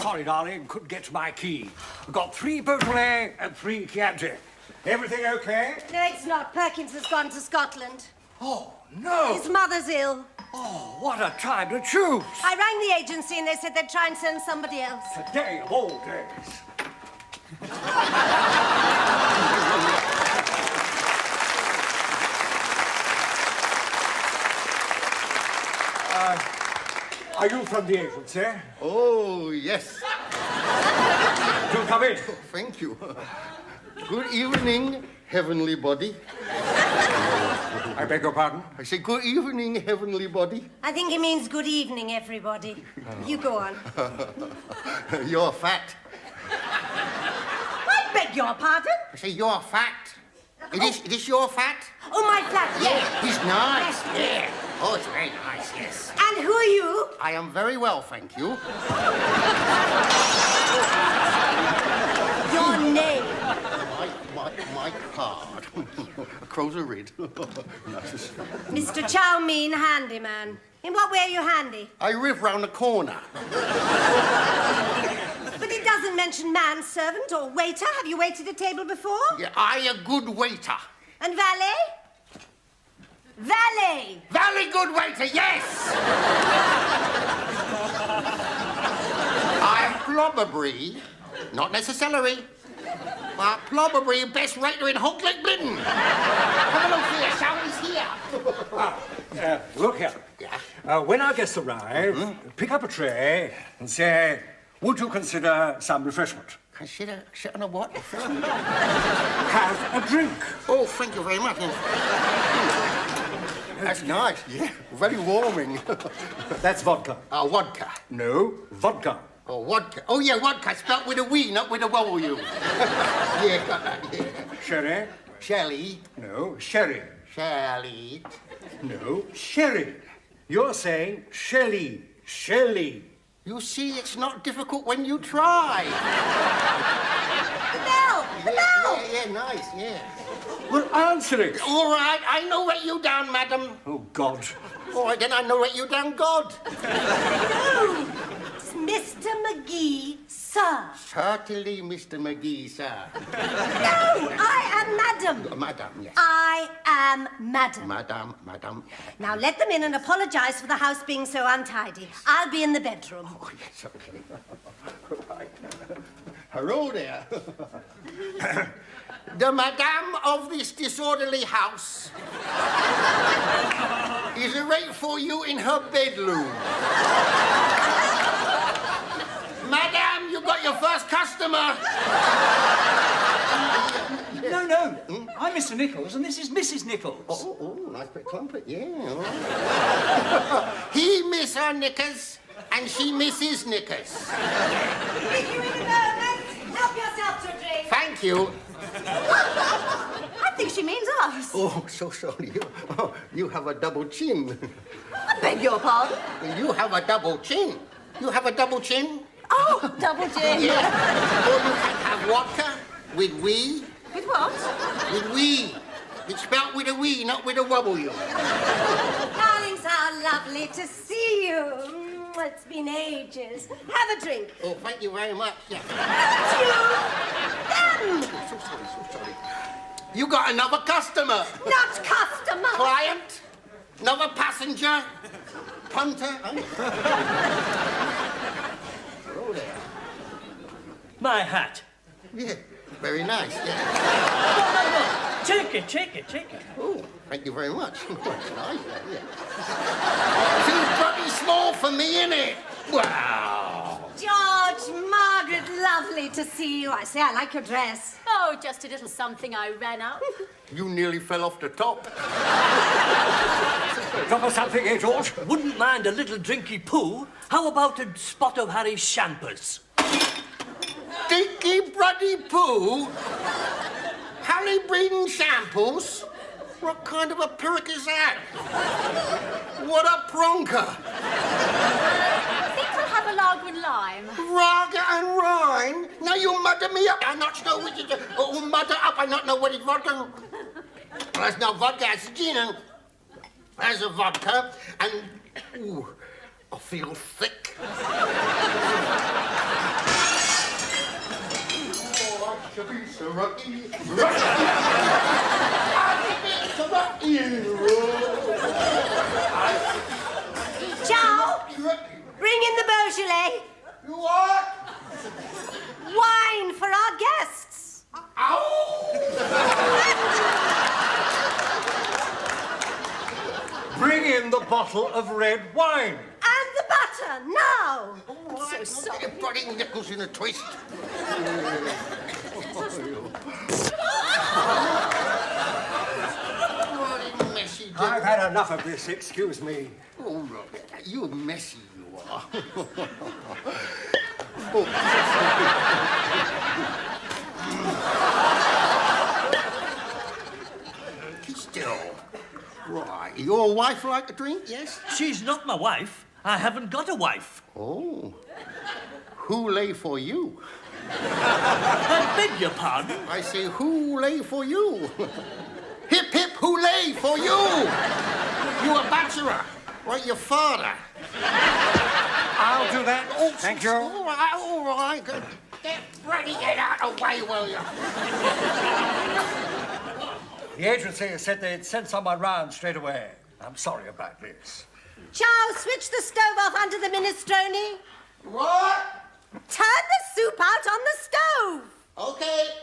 Sorry, darling, couldn't get to my key. I've got 3 Beaujolais and 3 Chianti. Everything okay? No, it's not. Perkins has gone to Scotland. Oh, no. His mother's ill. Oh, what a time to choose. I rang the agency and they said they'd try and send somebody else. Today of all days. Are you from the agency? Oh, yes. Do come in. Oh, thank you. Good evening, heavenly body. I beg your pardon? I say good evening, heavenly body. I think he means good evening, everybody. You go on. You're fat. I beg your pardon? I say you're fat. It is your fat? Oh, my flat, yes. It's nice, yeah. Oh, it's very nice, yes. And who are you? I am very well, thank you. Your name? My card. Crows are red. Mr. Chow Mein, handyman. In what way are you handy? I live round the corner. But it doesn't mention manservant or waiter. Have you waited at table before? Yeah, I a good waiter. And valet? Valet! Very good waiter, yes! I'm probably, not necessarily, but probably best waiter in Hocklick Britain. Come along here, shall we here? Look here. Yeah. When our guests arrive, pick up a tray and say, would you consider some refreshment? Consider on a what? Have a drink. Oh, thank you very much. That's nice. Yeah, very warming. That's vodka. Vodka. No, vodka. Oh, vodka. Oh, yeah, vodka. Spelt with a W, not with a W. Yeah, got that, yeah. Sherry? Shelley. No, sherry. Shelley. No, sherry. You're saying Shelley. Shelley. You see, it's not difficult when you try. The bell! The bell! Yeah, nice, yeah. Well, answer it. All right, I know where you down, madam. Oh, God. All right, then I know where you down, God. No! It's Mr. McGee, sir. Certainly, Mr. McGee, sir. No, I am madam. Madam, yes. I am madam. Madam. Now let them in and apologize for the house being so untidy. I'll be in the bedroom. Oh, yes, okay. Right. Hello there. The madame of this disorderly house is arrayed for you in her bedroom. Madame, you got your first customer. No. I'm Mr. Nichols, and this is Mrs. Nichols. Oh, nice bit clumpet, yeah. All right. He miss her knickers, and she misses knickers. If you in a moment, help yourself to a drink. Thank you. I think she means us. Oh, so sorry. You have a double chin. I beg your pardon? You have a double chin. You have a double chin? Oh, double chin. Yeah. Or you can have vodka with we. With what? With we. It's spelled with a we, not with a W. Darlings, how lovely to see you. It's been ages. Have a drink. Oh, thank you very much. Yeah. So sorry. You got another customer. Not customer. Client. Another passenger. Punter. Oh, there. My hat. Yeah, very nice. Yeah. No. Take it. Oh, thank you very much. That's nice, yeah. Too bloody small for me, innit? Wow. George, Margaret, lovely to see you. I say, I like your dress. Oh, just a little something I ran out. You nearly fell off the top. Drop us something, eh, George? Wouldn't mind a little drinky poo. How about a spot of Harry's champers? Dinky bloody poo? Harry breeding shambles? What kind of a perk is that? What a pronker! I think I'll have a lager and lime. Lager and wine? Now you mutter me up. I'm not sure which is mutter up. I not know what is vodka. There's no vodka. It's gin. There's a vodka, and ooh, I feel thick. Should be so rocky. Ciao! Bring in the Beaujolais. You what? Wine for our guests. Bring in the bottle of red wine. And the butter, now. So sorry. Putting nickels in a twist. I've had enough of this, excuse me. Oh, Robert, you're messy, you are. Still. Right. Your wife like a drink, yes? She's not my wife. I haven't got a wife. Oh. Who lay for you? I beg your pardon? I say, who lay for you? Hip, hip, who lay for you? You a bachelor, like your father. I'll do that. Oh, thank you. All right, all right. Get ready, get out of the way, will you? The agency said they'd send someone round straight away. I'm sorry about this. Ciao, switch the stove off onto the minestrone. What? Turn the soup out on the stove. Okay.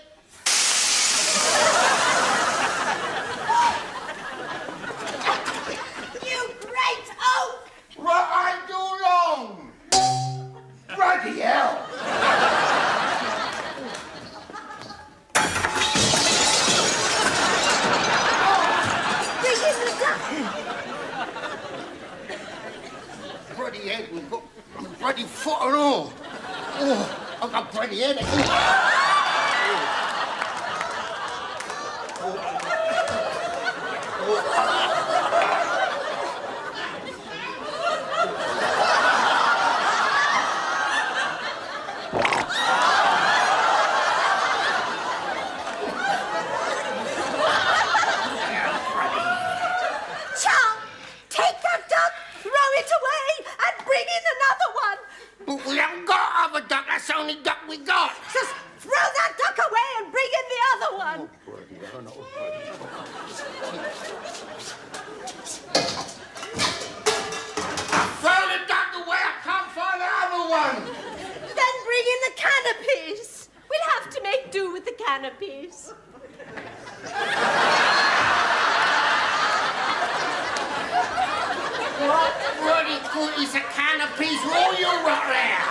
You great oak! What I do long? Bloody hell! Bring in the duck. Bloody head, we've got bloody foot and all. Oh, I've got bloody head. But we haven't got other duck. That's the only duck we got. Just throw that duck away and bring in the other one. I throw the duck away. I can't find the other one. Then bring in the canopies. We'll have to make do with the canopies. What bloody good is a can of peas for all you got there?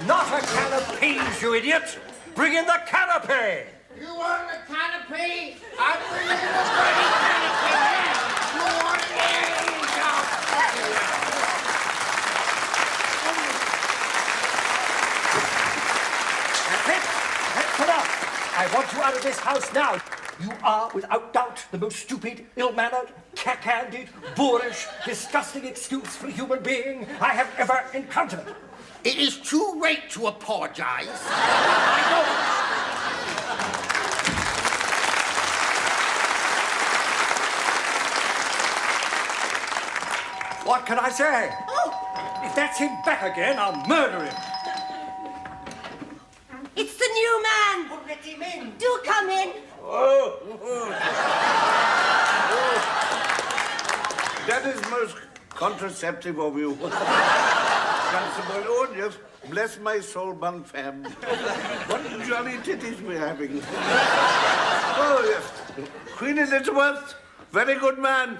Not a can of peas, you idiot! Bring in the canopy! You want the canopy? I bring in the bloody canopy. You want it? There you go. That's it! That's enough! I want you out of this house now. You are, without doubt, the most stupid, ill-mannered, cack-handed, boorish, disgusting excuse for a human being I have ever encountered. It is too late to apologize. What can I say? Oh. If that's him back again, I'll murder him. It's the new man. Well, let him in. Do come in. That is most contraceptive of you. Constable, oh, yes, bless my soul, bun fam. What jolly titties we're having. Oh, yes. Queen Elizabeth, very good man.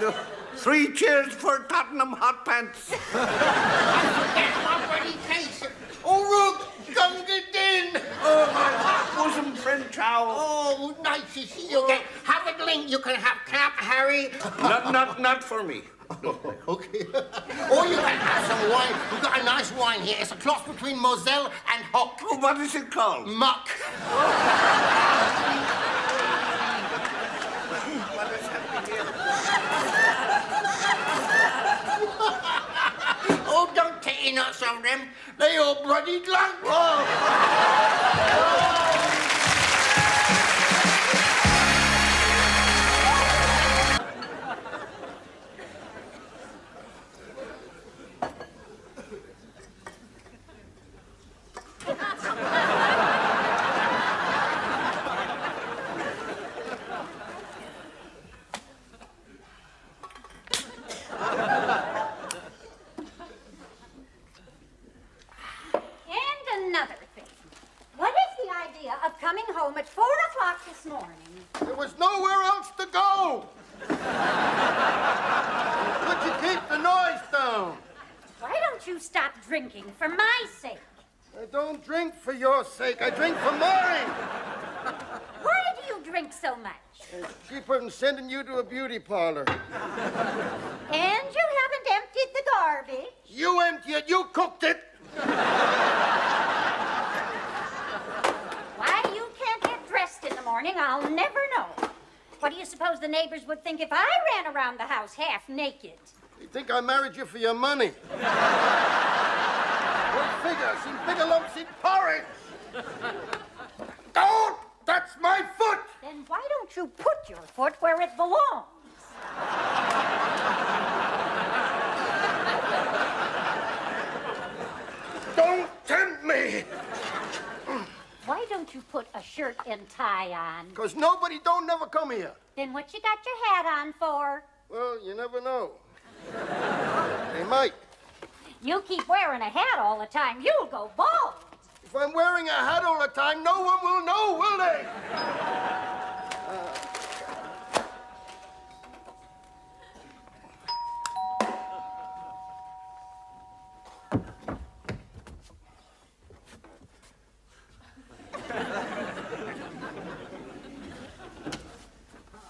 No, 3 cheers for Tottenham hot pants. That's my bloody case. Oh, Oh, my bosom friend, Chow. Oh, nice to see you again. Have a drink. You can have Camp Harry. Not for me. Okay. Or you can have some wine. We've got a nice wine here. It's a cross between Moselle and Hock. Oh, what is it called? Muck. What is happening here? Oh, don't take your nuts on them. They all bloody drunk. And another thing. What is the idea of coming home at 4 o'clock this morning? There was nowhere else to go. Could you keep the noise down? Why don't you stop drinking for my sake? I don't drink for your sake. I drink for mine. Why do you drink so much? It's cheaper than sending you to a beauty parlor. And you haven't emptied the garbage. You empty it. You cooked it. Why you can't get dressed in the morning, I'll never know. What do you suppose the neighbors would think if I ran around the house half naked? You think I married you for your money? What figure? Seen bigger lumps in porridge. Don't! That's my foot! Then why don't you put your foot where it belongs? Don't tempt me! Why don't you put a shirt and tie on? Because nobody don't never come here. Then what you got your hat on for? Well, you never know. They might. You keep wearing a hat all the time, you'll go bald. If I'm wearing a hat all the time, no one will know, will they?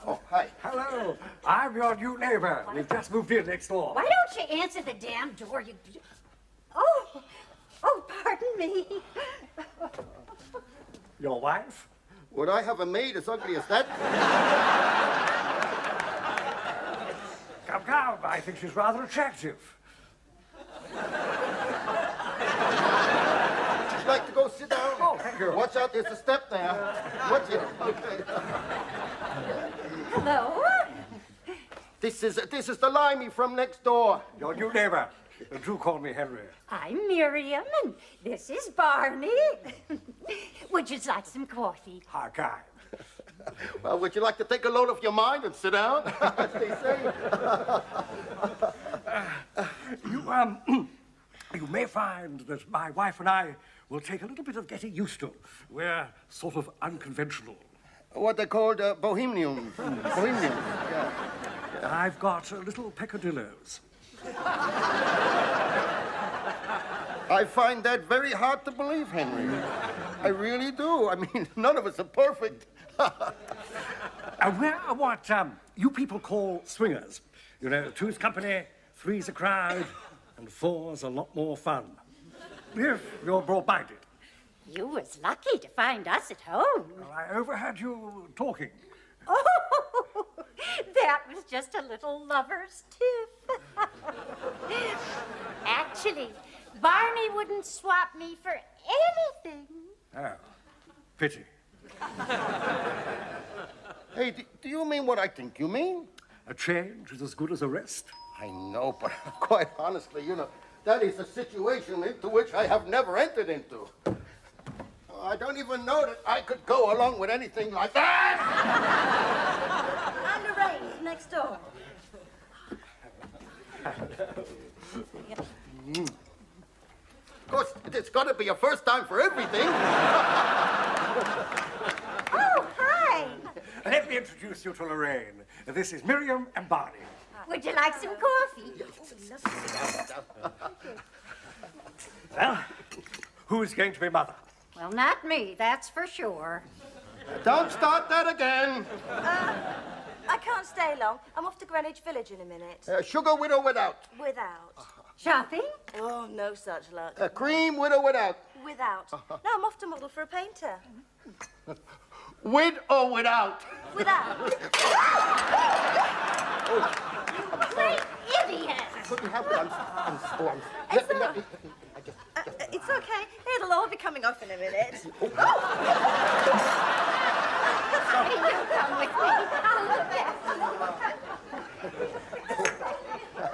Oh, hi. Hello. I'm your new neighbor. We've just moved in next door. Why don't you answer the damn door? Oh, pardon me. Your wife? Would I have a maid as ugly as that? Come. I think she's rather attractive. Would you like to go sit down? Oh, thank you. Watch out, there's a step there. Watch it. Okay. Hello? This is the Limey from next door. Your new neighbor. Do call me Henry. I'm Miriam, and this is Barney. Would you like some coffee? How kind. Well, would you like to take a load off your mind and sit down, as they say? You may find that my wife and I will take a little bit of getting used to. We're sort of unconventional. What they called bohemians. Bohemians, yeah. I've got little peccadillos. I find that very hard to believe, Henry. I really do. I mean, none of us are perfect. We're what you people call swingers. You know, 2's company, 3's a crowd, and 4's a lot more fun. If you're broad-minded. You was lucky to find us at home. Well, I overheard you talking. Oh, that was just a little lover's tiff. Actually, Barney wouldn't swap me for anything. Oh, pity. Hey, do you mean what I think you mean? A change is as good as a rest. I know, but quite honestly, you know, that is a situation into which I have never entered into. I don't even know that I could go along with anything like that. And Lorraine's next door. Of course, it's got to be a first time for everything. Oh, hi. Let me introduce you to Lorraine. This is Miriam and Barney. Would you like some coffee? Well, who's going to be mother? Well, not me, that's for sure. Don't start that again. I can't stay long. I'm off to Greenwich Village in a minute. Sugar with or without? Without. Shopping? Oh, no such luck. Cream with or without? Without. No, I'm off to model for a painter. With or without? Without. Great idiot! Couldn't help it. It's okay. It'll all be coming off in a minute. You come with me. I'll look after you.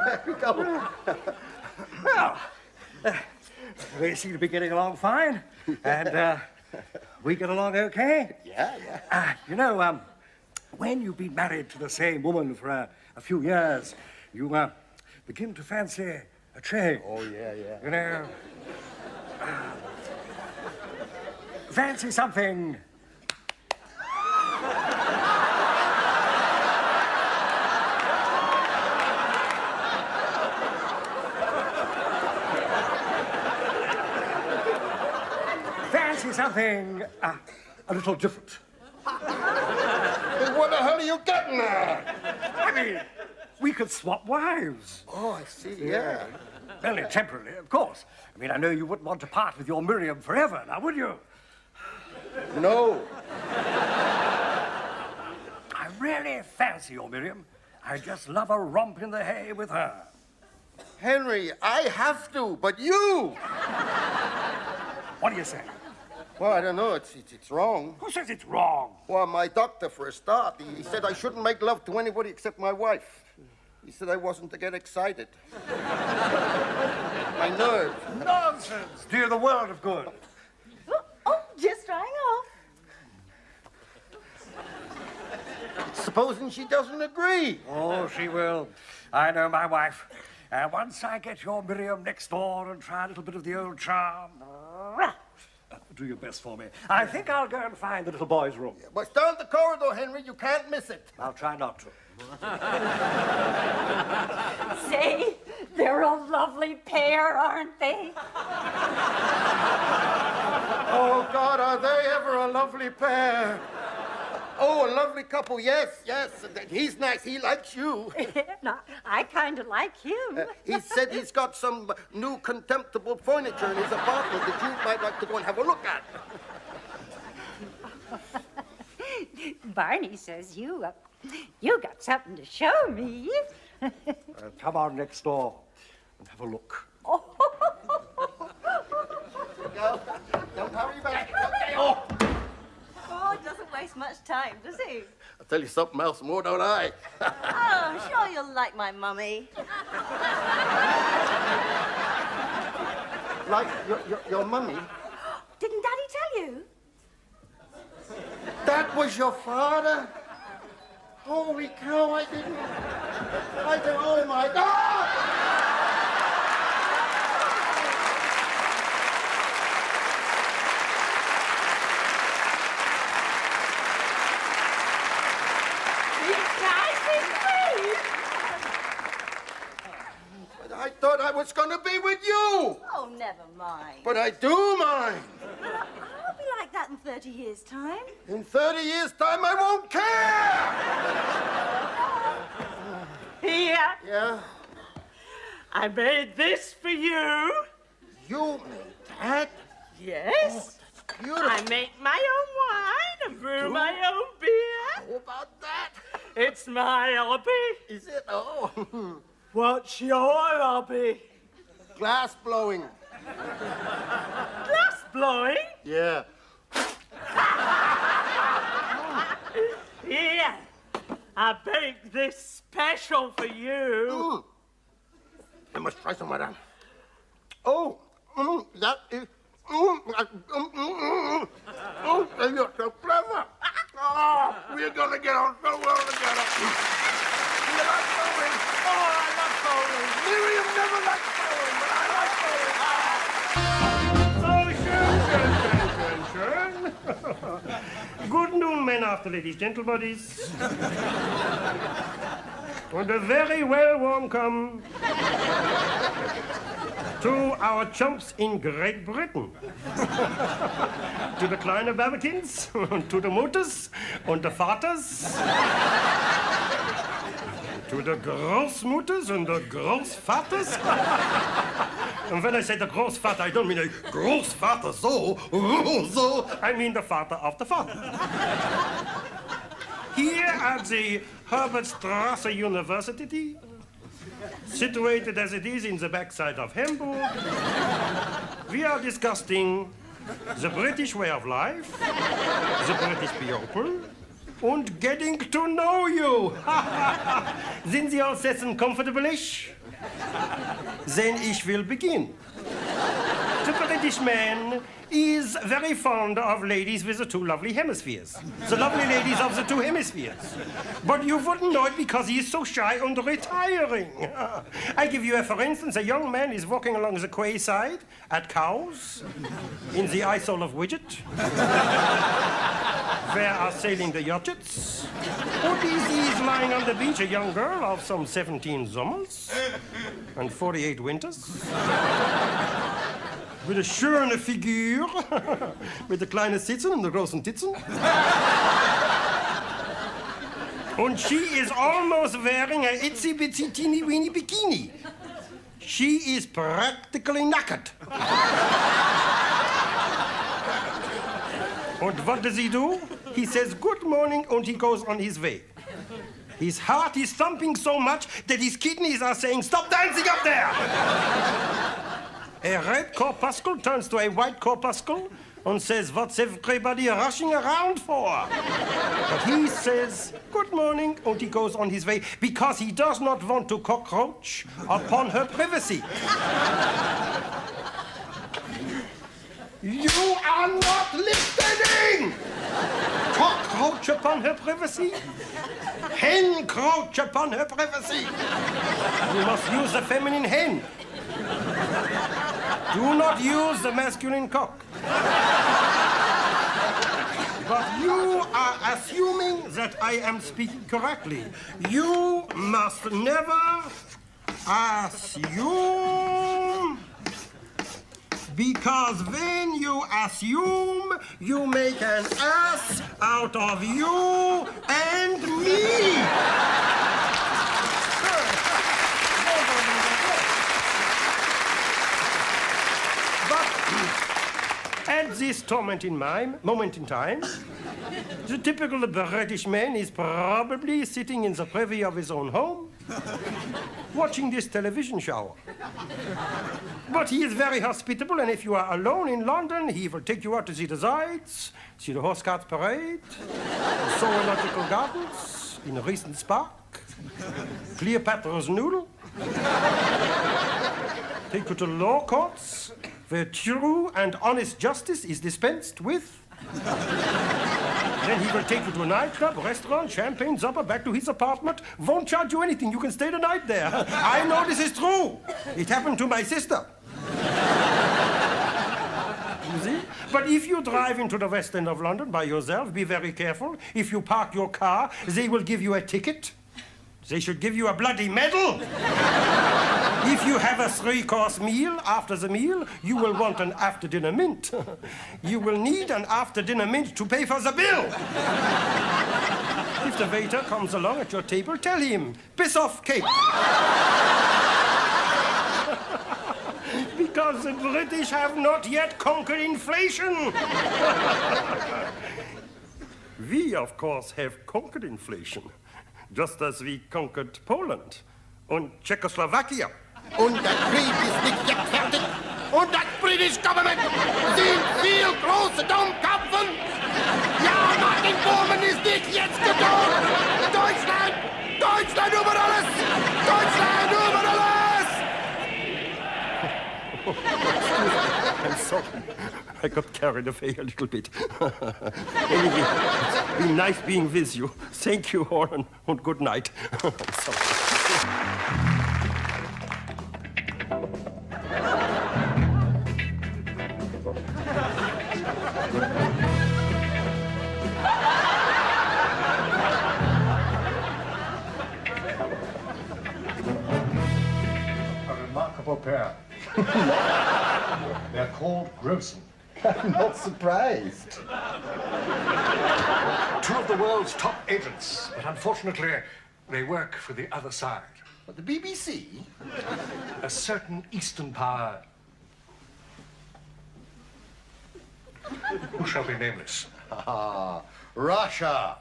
There we go. Well, we seem to be getting along fine. And we get along okay. Yeah. You know, when you've been married to the same woman for a few years, you begin to fancy a change. Oh, yeah. You know, fancy something. Fancy something a little different. What the hell are you getting at? I mean, we could swap wives. Oh, I see, yeah. Only temporarily, of course. I mean, I know you wouldn't want to part with your Miriam forever, now would you? No. I really fancy your Miriam. I just love a romp in the hay with her. Henry, I have to, but you! What do you say? Well, I don't know. It's wrong. Who says it's wrong? Well, my doctor, for a start, he said I shouldn't make love to anybody except my wife. He said I wasn't to get excited. My nerves. Nonsense! Do you the world of good. Oh, just drying off. Supposing she doesn't agree. Oh, she will. I know my wife. Once I get your Miriam next door and try a little bit of the old charm. Do your best for me. I think I'll go and find the little boy's room. But it's down the corridor, Henry. You can't miss it. I'll try not to. Say, they're a lovely pair, aren't they? Oh, God, are they ever a lovely pair? Oh, a lovely couple, yes. He's nice. He likes you. No, I kind of like him. He said he's got some new contemptible furniture in his apartment that you might like to go and have a look at. Barney says you got something to show me. Come on next door and have a look. Go. Don't hurry back. Okay. Oh, he doesn't waste much time, does he? I'll tell you something else more, don't I? Oh, I'm sure you'll like my mummy. Like your mummy? Didn't Daddy tell you? That was your father? Holy cow, I didn't. Oh, my God! I thought I was going to be with you. Oh, never mind. But I do mind. I'll be like that in 30 years' time. In 30 years' time, I won't care. Yeah? I made this for you. You made that? Yes. That's beautiful. I make my own wine and brew my own beer. How about that? It's my hobby. Is it? Oh. What's your hobby? Glass blowing. Glass blowing? Yeah. Here, I baked this special for you. I must try some of that. Oh, that is... Oh, you're so clever. Oh, we're going to get on so well together. You like bowling? Oh, I love bowling. Miriam never liked bowling, but I like bowling. Oh, sure. Good noon, men after ladies, gentle bodies. And a very well warm come To our chumps in Great Britain. To the kleine Babykins, to the Mutters und the Vaters. To the Großmutters and the Großvaters. And when I say the Großvater, I don't mean a Großvater, so, I mean the father of the father. Here at the Herbertstrasse University, situated as it is in the backside of Hamburg, we are discussing the British way of life, the British people, und getting to know you. Sind Sie all sitzen comfortable-ish? Then ich will begin. The British man is very fond of ladies with the two lovely hemispheres. The lovely ladies of the two hemispheres. But you wouldn't know it because he is so shy and retiring. I give you for instance, a young man is walking along the quayside at Cowes, in the Isle of Wiget, where are sailing the yachts. And he is lying on the beach, a young girl of some 17 summers and 48 winters. With a schöne Figur, mit der kleinen Sitzen und der großen Titzen. And she is almost wearing a itsy-bitsy teeny-weeny bikini. She is practically knackered. And what does he do? He says good morning and he goes on his way. His heart is thumping so much that his kidneys are saying, stop dancing up there! A red corpuscle turns to a white corpuscle and says, what's everybody rushing around for? But he says, good morning, and he goes on his way because he does not want to cockroach upon her privacy. You are not listening! Cockroach upon her privacy? Hen crouch upon her privacy. You must use the feminine hen. Do not use the masculine cock. But you are assuming that I am speaking correctly. You must never assume, because when you assume, you make an ass out of you and me. At this moment in time, the typical British man is probably sitting in the privy of his own home, watching this television show. But he is very hospitable, and if you are alone in London, he will take you out to see the sights, see the horse cart parade, the zoological gardens, in Regent's Park, Cleopatra's Noodle, take you to law courts, where true and honest justice is dispensed with. Then he will take you to a nightclub, restaurant, champagne, supper, back to his apartment. Won't charge you anything. You can stay the night there. I know this is true. It happened to my sister. You see? But if you drive into the West End of London by yourself, be very careful. If you park your car, they will give you a ticket. They should give you a bloody medal. If you have a three-course meal, after the meal, you will want an after-dinner mint. You will need an after-dinner mint to pay for the bill. If the waiter comes along at your table, tell him, piss off cake. Because the British have not yet conquered inflation. We, of course, have conquered inflation, just as we conquered Poland and Czechoslovakia. Und der Krieg ist nicht jetzt fertig. Und das British Government sind viel große Dummköpfen. Ja, Martin Bormann ist nicht jetzt getan. Deutschland! Deutschland über alles! Deutschland über alles! I'm sorry. I got carried away a little bit. Anyway, it's been nice being with you. Thank you, Horn, and good night. A remarkable pair. They're called Grossen. I'm not surprised. Two of the world's top agents, but unfortunately, they work for the other side. But the BBC? A certain Eastern power who shall be nameless. Russia.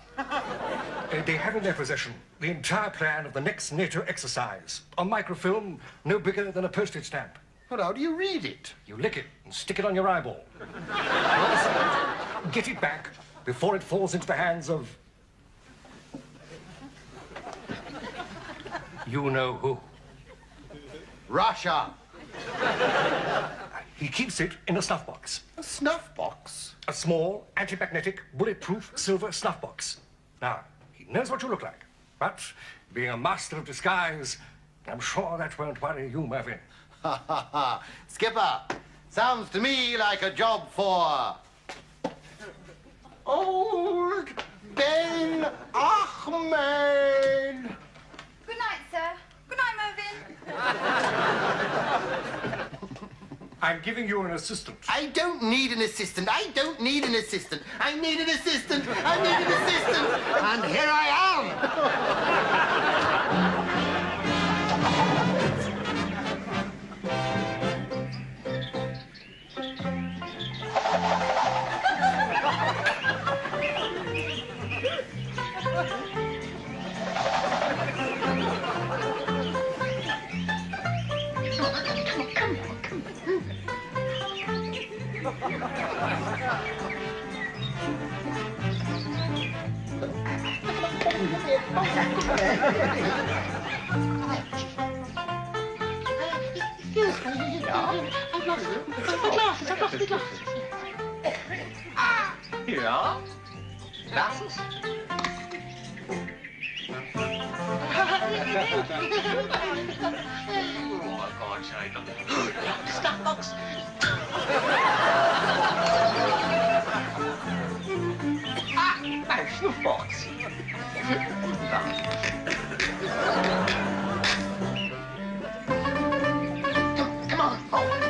They have in their possession the entire plan of the next NATO exercise. A microfilm no bigger than a postage stamp. But how do you read it? You lick it and stick it on your eyeball. Get it back before it falls into the hands of... you know who. Russia. He keeps it in a snuff box. A snuff box? A small, anti-magnetic, bulletproof silver snuff box. Now, he knows what you look like, but being a master of disguise, I'm sure that won't worry you, Mervyn. Ha ha ha. Skipper, sounds to me like a job for... old Ben Ahmed. Good night, sir. Good night, Mervyn. I'm giving you an assistant. I don't need an assistant. I don't need an assistant. I need an assistant. I need an assistant. And here I Ja, glasses. Oh, my God's sake. Stuff box. No, snuff box. Come on, forward.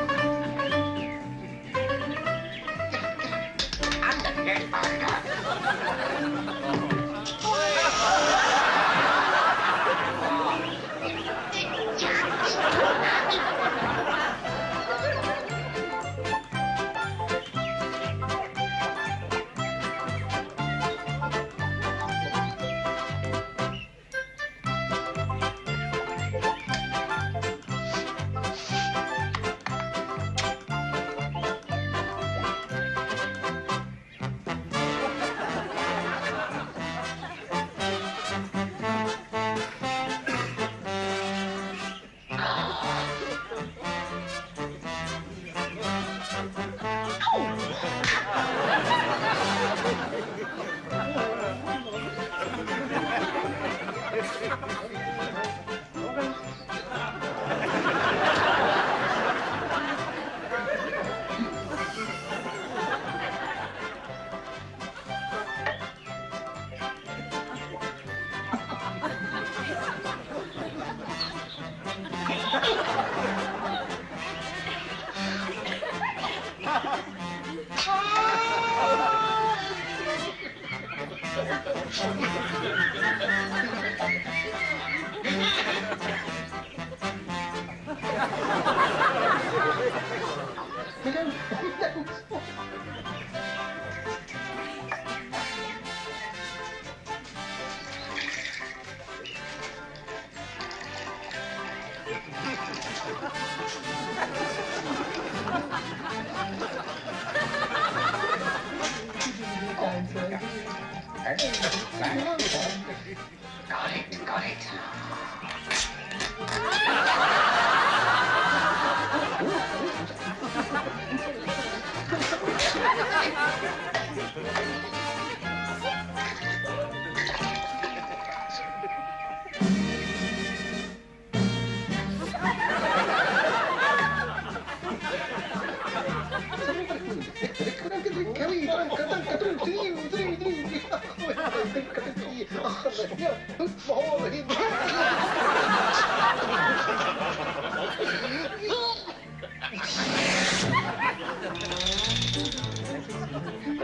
Got it.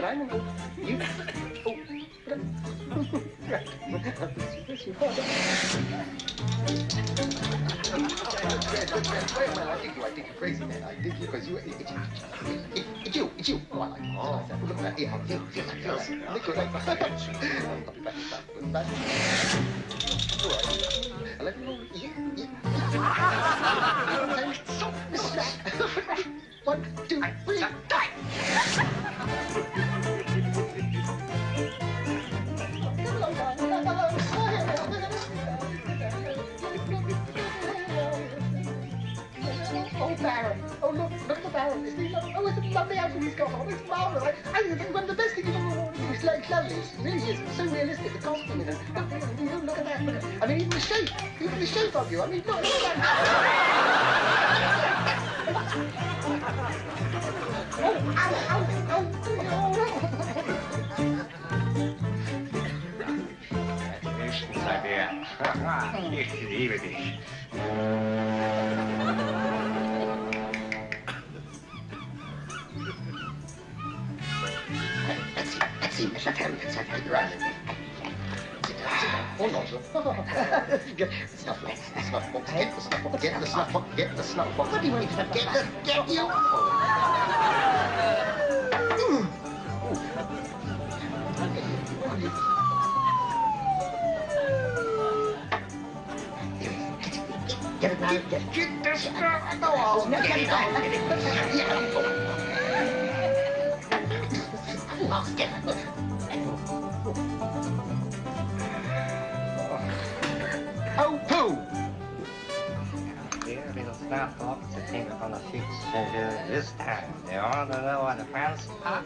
but I'm an old... You... Oh, right. Well, I think you're crazy, man. I think you're crazy. It's you. Oh, I like it. Oh. Look at that. Yeah, look at that. I'll be back. All right. I'll let you know. Yeah. 1, 2, 3, die! Oh, Baron. Oh, look at the Baron. It's the lovely outfit he's got on. It's marvellous. I think it's one of the best things you've ever worn. It's like lovely. It really is. It's so realistic, the costume. Look at that. I mean, even the shape of you. I mean, look at that. Oh, ow. Höchstens ein Bär. Ich liebe dich. Let's see, Mr. Terry, let's have it right. Sit down. Hold on, sir. Get the snuff box. Get the snuff box. What do you want to get you? Get it now. Get the stuff. No, get it out. Lost it. Oh, poo! Here, little snuff box to think upon the future this time. You want to know what the fans are?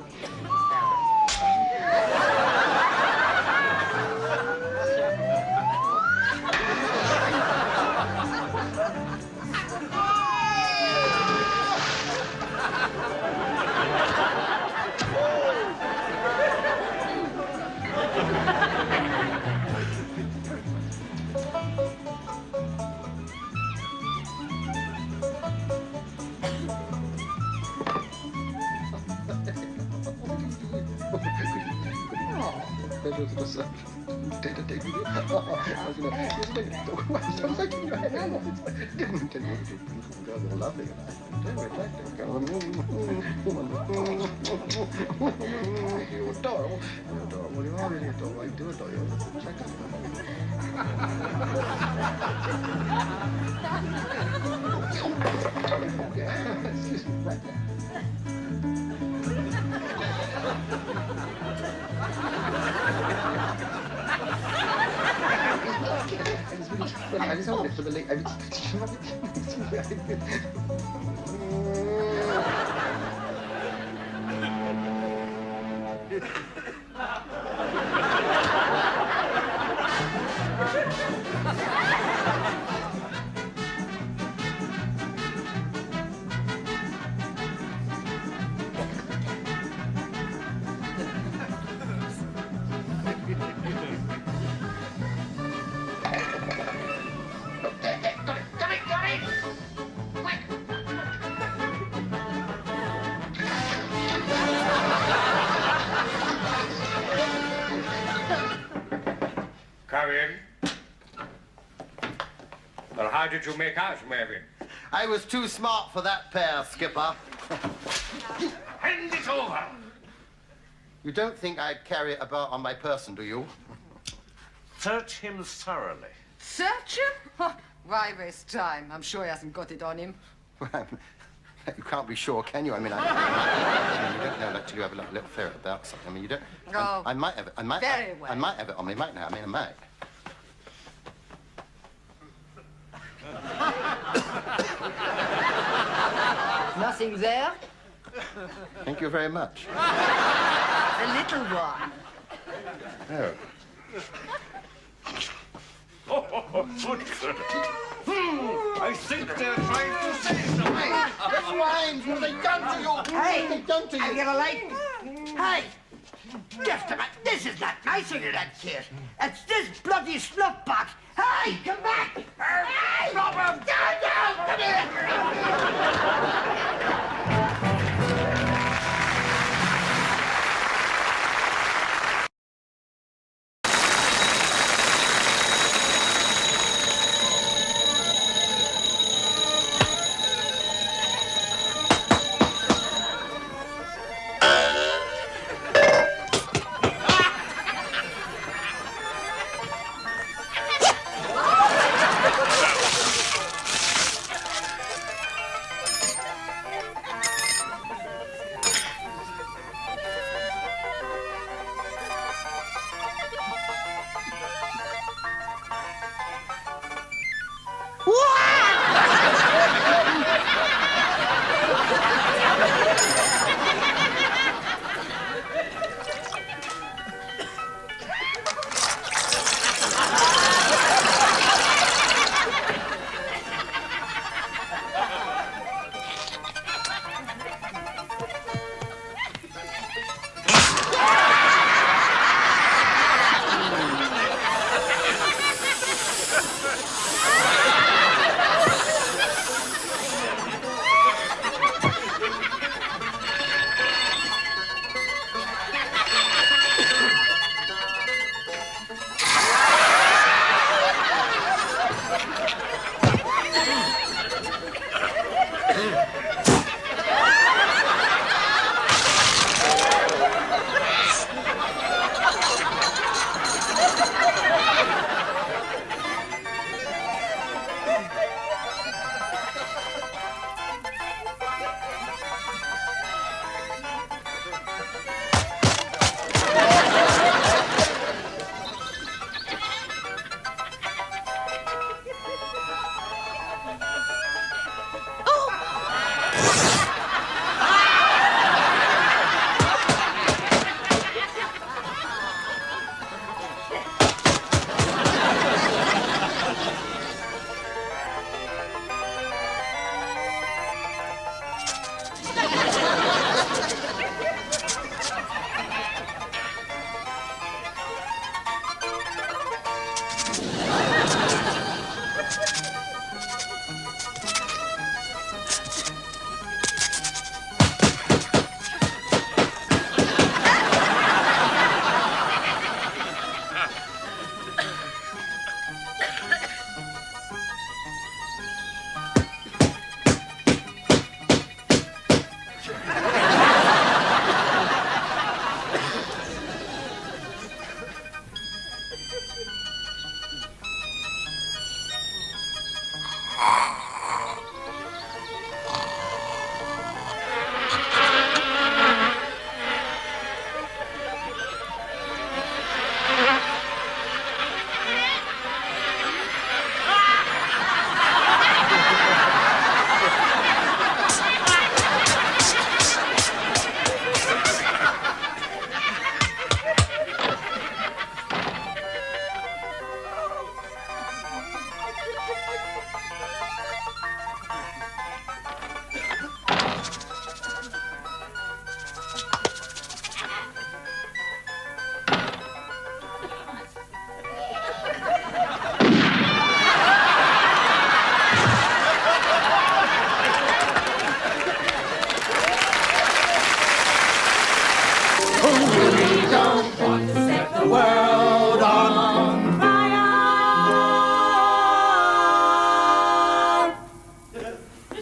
I just hold it for the late. Come in. Well, how did you make out, Mervyn? I was too smart for that pair, Skipper. Hand it over. You don't think I'd carry it about on my person, do you? Search him thoroughly. Search him? Oh, why waste time? I'm sure he hasn't got it on him. Well, you can't be sure, can you? I mean, you don't know until you have a little ferret about something. I mean, you don't... Oh, I might have it. very well. I might have it on me, might now. I mean, I might. Nothing there? Thank you very much. The little one. Oh. Good. I think they're trying to say something. Miss Rhymes, what have they done to you? Hey, what have they done to you? Are you gonna like me? Hey, just a minute. This is not nice of you, that kid. It's this bloody snuff box. Hey, come back! Hey, Robert! Come here!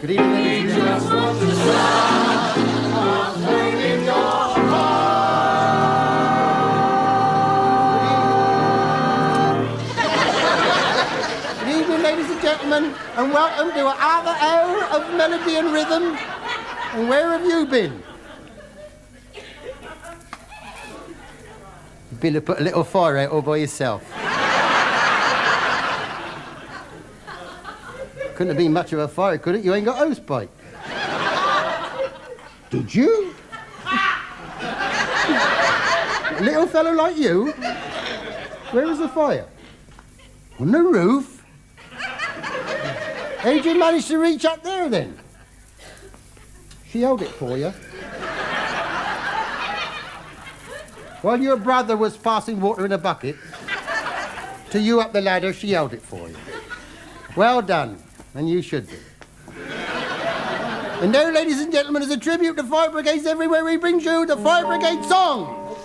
Good evening, ladies and gentlemen. Good evening, ladies and gentlemen, and welcome to another hour of melody and rhythm. And where have you been? You've been to put a little fire out all by yourself. Couldn't have been much of a fire, could it? You ain't got hose pipe. Did you? A little fellow like you? Where was the fire? On the roof? How'd you manage to reach up there then? She held it for you. While your brother was passing water in a bucket, to you up the ladder, she held it for you. Well done. And you should be. And now, ladies and gentlemen, as a tribute to fire brigades everywhere, we bring you the Fire Brigade song.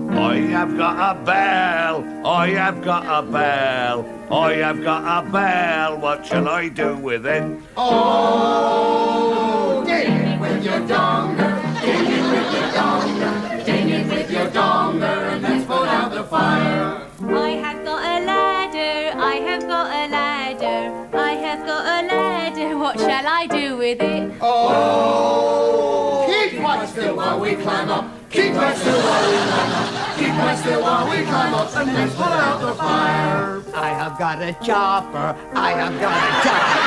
I have got a bell, I have got a bell, I have got a bell, what shall I do with it? Oh, ding it with your donger, ding it with your donger, ding it with your donger, and let's put out the fire. I have got a ladder, I have got a ladder, I have got a ladder, what shall I do with it? Oh, keep right still while we climb up, keep right still while we climb up, keep quite still while we climb up and let's put out the fire. I have got a chopper, I have got a chopper,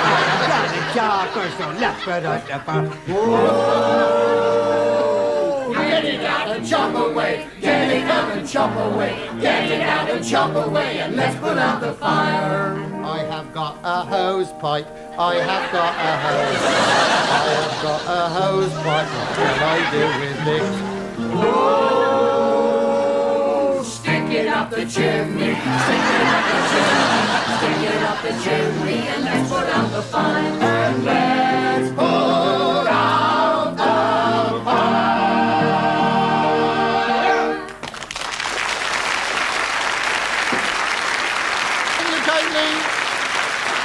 I have got a chopper, so let's put out the fire. Whoa! Get it out and chop away, get it out and chop away, get it out and chop away, and let's put out the fire. I have got a hose pipe, I have got a hose, I have got a hose pipe, what will I do with it? Whoa! Stick it up the chimney, stick it up the chimney, stick it up the chimney, and let's put out the fire, and let's put out the fire.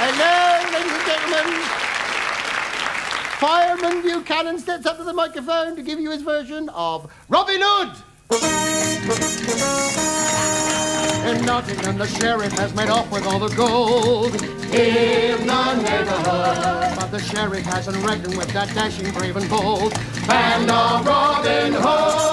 Hello, ladies and gentlemen. Fireman Buchanan steps up to the microphone to give you his version of Robin Hood. In Nottingham, the sheriff has made off with all the gold in the neighborhood. But the sheriff hasn't reckoned with that dashing, brave and bold band of Robin Hood.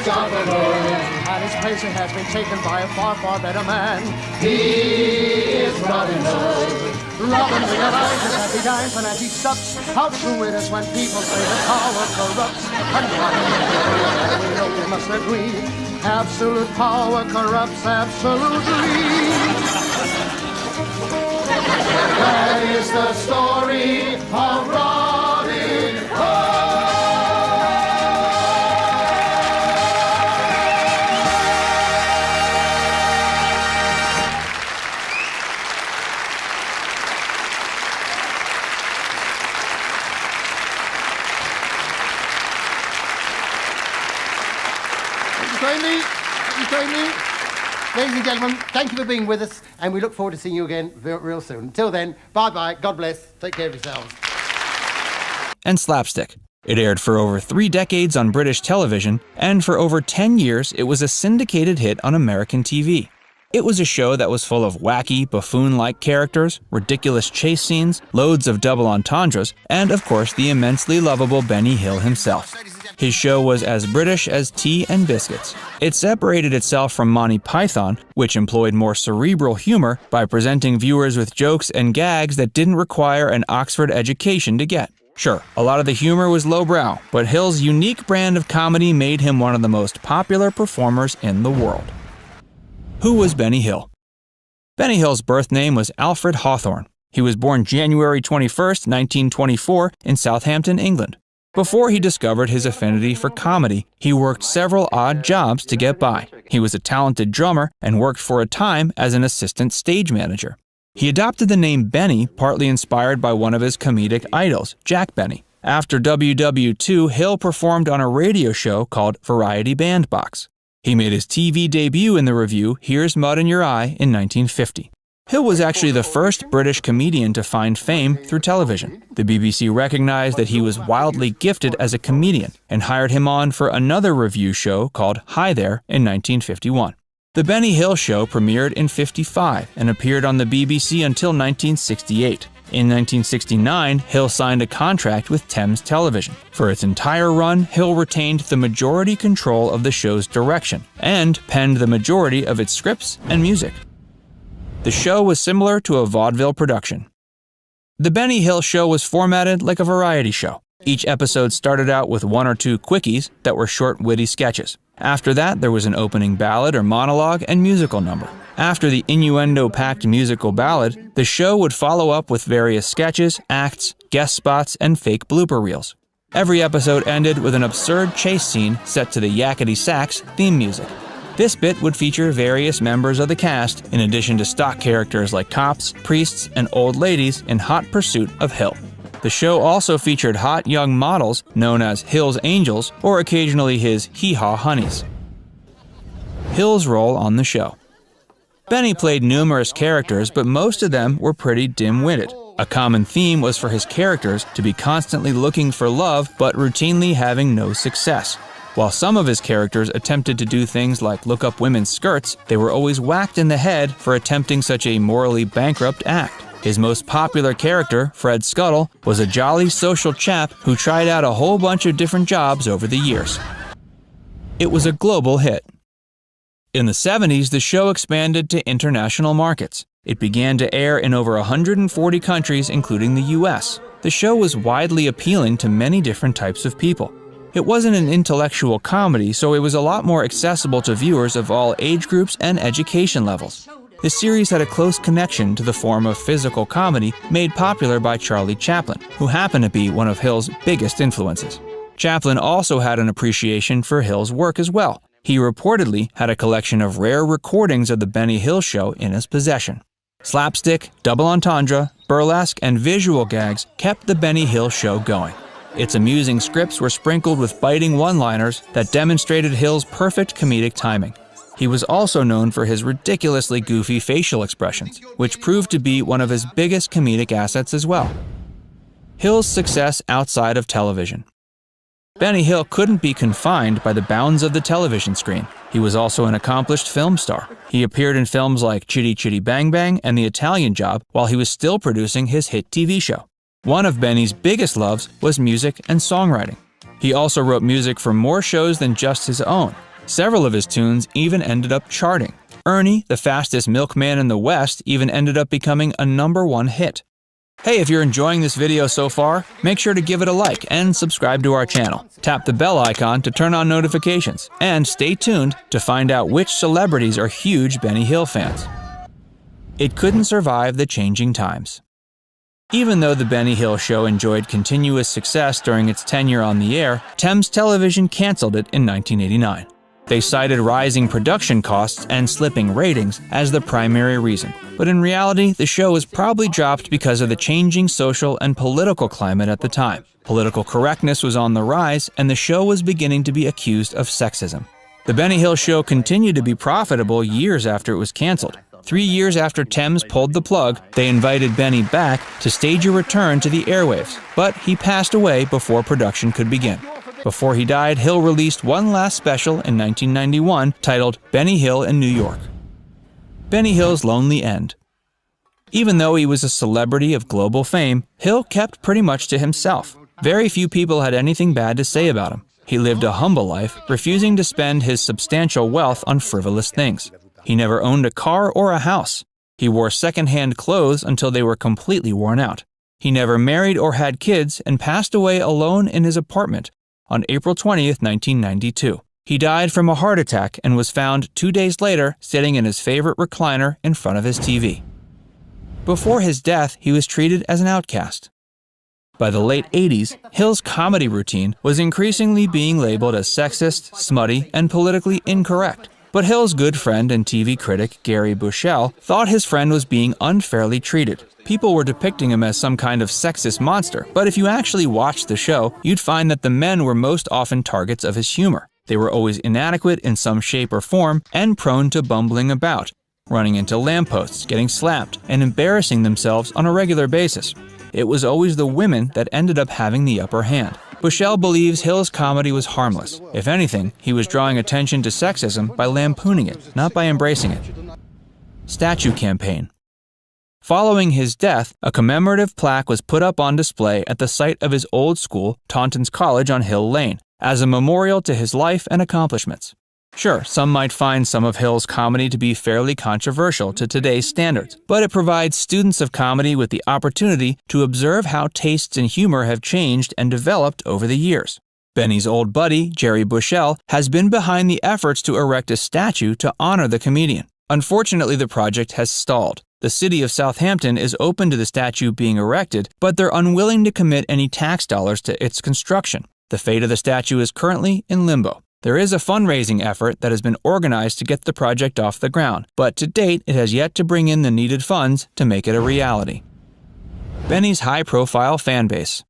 unstoppable. And his place has been taken by a far, far better man. He is Robin Hood. Robin realizes as he dines and as he sups how true it is when people say that power corrupts. And Robin, we know we must agree, absolute power corrupts absolutely. That is the story of Robin Hood. Ladies and gentlemen, thank you for being with us, and we look forward to seeing you again real soon. Until then, bye-bye, God bless, take care of yourselves. And Slapstick. It aired for over 3 decades on British television, and for over 10 years it was a syndicated hit on American TV. It was a show that was full of wacky, buffoon-like characters, ridiculous chase scenes, loads of double entendres, and of course the immensely lovable Benny Hill himself. His show was as British as tea and biscuits. It separated itself from Monty Python, which employed more cerebral humor by presenting viewers with jokes and gags that didn't require an Oxford education to get. Sure, a lot of the humor was lowbrow, but Hill's unique brand of comedy made him one of the most popular performers in the world. Who was Benny Hill? Benny Hill's birth name was Alfred Hawthorne. He was born January 21st, 1924 in Southampton, England. Before he discovered his affinity for comedy, he worked several odd jobs to get by. He was a talented drummer and worked for a time as an assistant stage manager. He adopted the name Benny, partly inspired by one of his comedic idols, Jack Benny. After WW2, Hill performed on a radio show called Variety Bandbox. He made his TV debut in the review Here's Mud in Your Eye in 1950. Hill was actually the first British comedian to find fame through television. The BBC recognized that he was wildly gifted as a comedian and hired him on for another review show called Hi There in 1951. The Benny Hill Show premiered in '55 and appeared on the BBC until 1968. In 1969, Hill signed a contract with Thames Television. For its entire run, Hill retained the majority control of the show's direction and penned the majority of its scripts and music. The show was similar to a vaudeville production. The Benny Hill Show was formatted like a variety show. Each episode started out with 1 or 2 quickies that were short, witty sketches. After that, there was an opening ballad or monologue and musical number. After the innuendo-packed musical ballad, the show would follow up with various sketches, acts, guest spots, and fake blooper reels. Every episode ended with an absurd chase scene set to the Yakety Sax theme music. This bit would feature various members of the cast, in addition to stock characters like cops, priests, and old ladies in hot pursuit of Hill. The show also featured hot young models known as Hill's Angels or occasionally his Hee-Haw Honeys. Hill's role on the show. Benny played numerous characters, but most of them were pretty dim-witted. A common theme was for his characters to be constantly looking for love but routinely having no success. While some of his characters attempted to do things like look up women's skirts, they were always whacked in the head for attempting such a morally bankrupt act. His most popular character, Fred Scuttle, was a jolly social chap who tried out a whole bunch of different jobs over the years. It was a global hit. In the 70s, the show expanded to international markets. It began to air in over 140 countries, including the US. The show was widely appealing to many different types of people. It wasn't an intellectual comedy, so it was a lot more accessible to viewers of all age groups and education levels. The series had a close connection to the form of physical comedy made popular by Charlie Chaplin, who happened to be one of Hill's biggest influences. Chaplin also had an appreciation for Hill's work as well. He reportedly had a collection of rare recordings of the Benny Hill Show in his possession. Slapstick, double entendre, burlesque, and visual gags kept the Benny Hill Show going. Its amusing scripts were sprinkled with biting one-liners that demonstrated Hill's perfect comedic timing. He was also known for his ridiculously goofy facial expressions, which proved to be one of his biggest comedic assets as well. Hill's success outside of television. Benny Hill couldn't be confined by the bounds of the television screen. He was also an accomplished film star. He appeared in films like Chitty Chitty Bang Bang and The Italian Job while he was still producing his hit TV show. One of Benny's biggest loves was music and songwriting. He also wrote music for more shows than just his own. Several of his tunes even ended up charting. Ernie, the fastest milkman in the West, even ended up becoming a #1 hit. Hey, if you're enjoying this video so far, make sure to give it a like and subscribe to our channel. Tap the bell icon to turn on notifications, and stay tuned to find out which celebrities are huge Benny Hill fans. It couldn't survive the changing times. Even though the Benny Hill Show enjoyed continuous success during its tenure on the air, Thames Television canceled it in 1989. They cited rising production costs and slipping ratings as the primary reason. But in reality, the show was probably dropped because of the changing social and political climate at the time. Political correctness was on the rise, and the show was beginning to be accused of sexism. The Benny Hill Show continued to be profitable years after it was canceled. 3 years after Thames pulled the plug, they invited Benny back to stage a return to the airwaves, but he passed away before production could begin. Before he died, Hill released one last special in 1991 titled Benny Hill in New York. Benny Hill's lonely end. Even though he was a celebrity of global fame, Hill kept pretty much to himself. Very few people had anything bad to say about him. He lived a humble life, refusing to spend his substantial wealth on frivolous things. He never owned a car or a house. He wore second-hand clothes until they were completely worn out. He never married or had kids and passed away alone in his apartment on April 20th, 1992. He died from a heart attack and was found 2 days later sitting in his favorite recliner in front of his TV. Before his death, he was treated as an outcast. By the late 80s, Hill's comedy routine was increasingly being labeled as sexist, smutty, and politically incorrect. But Hill's good friend and TV critic, Gary Bushell, thought his friend was being unfairly treated. People were depicting him as some kind of sexist monster, but if you actually watched the show, you'd find that the men were most often targets of his humor. They were always inadequate in some shape or form and prone to bumbling about, running into lampposts, getting slapped, and embarrassing themselves on a regular basis. It was always the women that ended up having the upper hand. Bushell believes Hill's comedy was harmless. If anything, he was drawing attention to sexism by lampooning it, not by embracing it. Statue campaign. Following his death, a commemorative plaque was put up on display at the site of his old school, Taunton's College on Hill Lane, as a memorial to his life and accomplishments. Sure, some might find some of Hill's comedy to be fairly controversial to today's standards, but it provides students of comedy with the opportunity to observe how tastes in humor have changed and developed over the years. Benny's old buddy, Jerry Bushell, has been behind the efforts to erect a statue to honor the comedian. Unfortunately, the project has stalled. The city of Southampton is open to the statue being erected, but they're unwilling to commit any tax dollars to its construction. The fate of the statue is currently in limbo. There is a fundraising effort that has been organized to get the project off the ground, but to date it has yet to bring in the needed funds to make it a reality. Benny's high-profile fan base.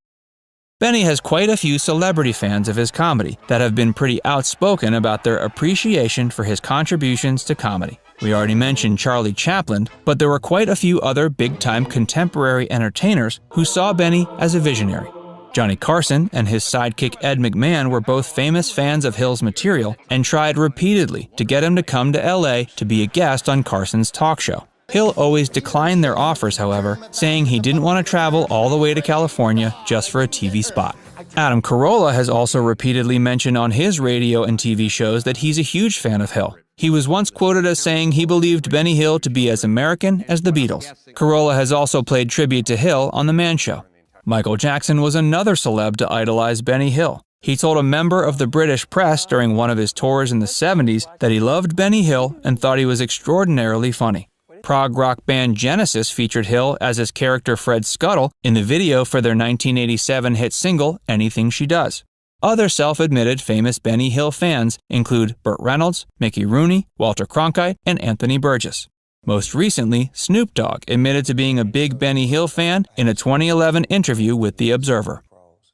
Benny has quite a few celebrity fans of his comedy that have been pretty outspoken about their appreciation for his contributions to comedy. We already mentioned Charlie Chaplin, but there were quite a few other big-time contemporary entertainers who saw Benny as a visionary. Johnny Carson and his sidekick Ed McMahon were both famous fans of Hill's material and tried repeatedly to get him to come to LA to be a guest on Carson's talk show. Hill always declined their offers, however, saying he didn't want to travel all the way to California just for a TV spot. Adam Carolla has also repeatedly mentioned on his radio and TV shows that he's a huge fan of Hill. He was once quoted as saying he believed Benny Hill to be as American as the Beatles. Carolla has also played tribute to Hill on The Man Show. Michael Jackson was another celeb to idolize Benny Hill. He told a member of the British press during one of his tours in the 70s that he loved Benny Hill and thought he was extraordinarily funny. Prog rock band Genesis featured Hill as his character Fred Scuttle in the video for their 1987 hit single, Anything She Does. Other self-admitted famous Benny Hill fans include Burt Reynolds, Mickey Rooney, Walter Cronkite, and Anthony Burgess. Most recently, Snoop Dogg admitted to being a big Benny Hill fan in a 2011 interview with The Observer.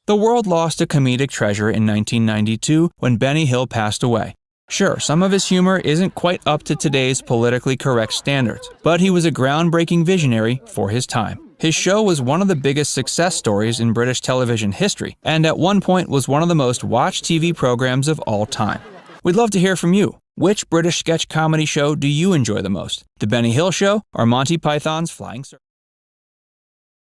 The world lost a comedic treasure in 1992 when Benny Hill passed away. Sure, some of his humor isn't quite up to today's politically correct standards, but he was a groundbreaking visionary for his time. His show was one of the biggest success stories in British television history, and at one point was one of the most watched TV programs of all time. We'd love to hear from you. Which British sketch comedy show do you enjoy the most? The Benny Hill Show or Monty Python's Flying Circus?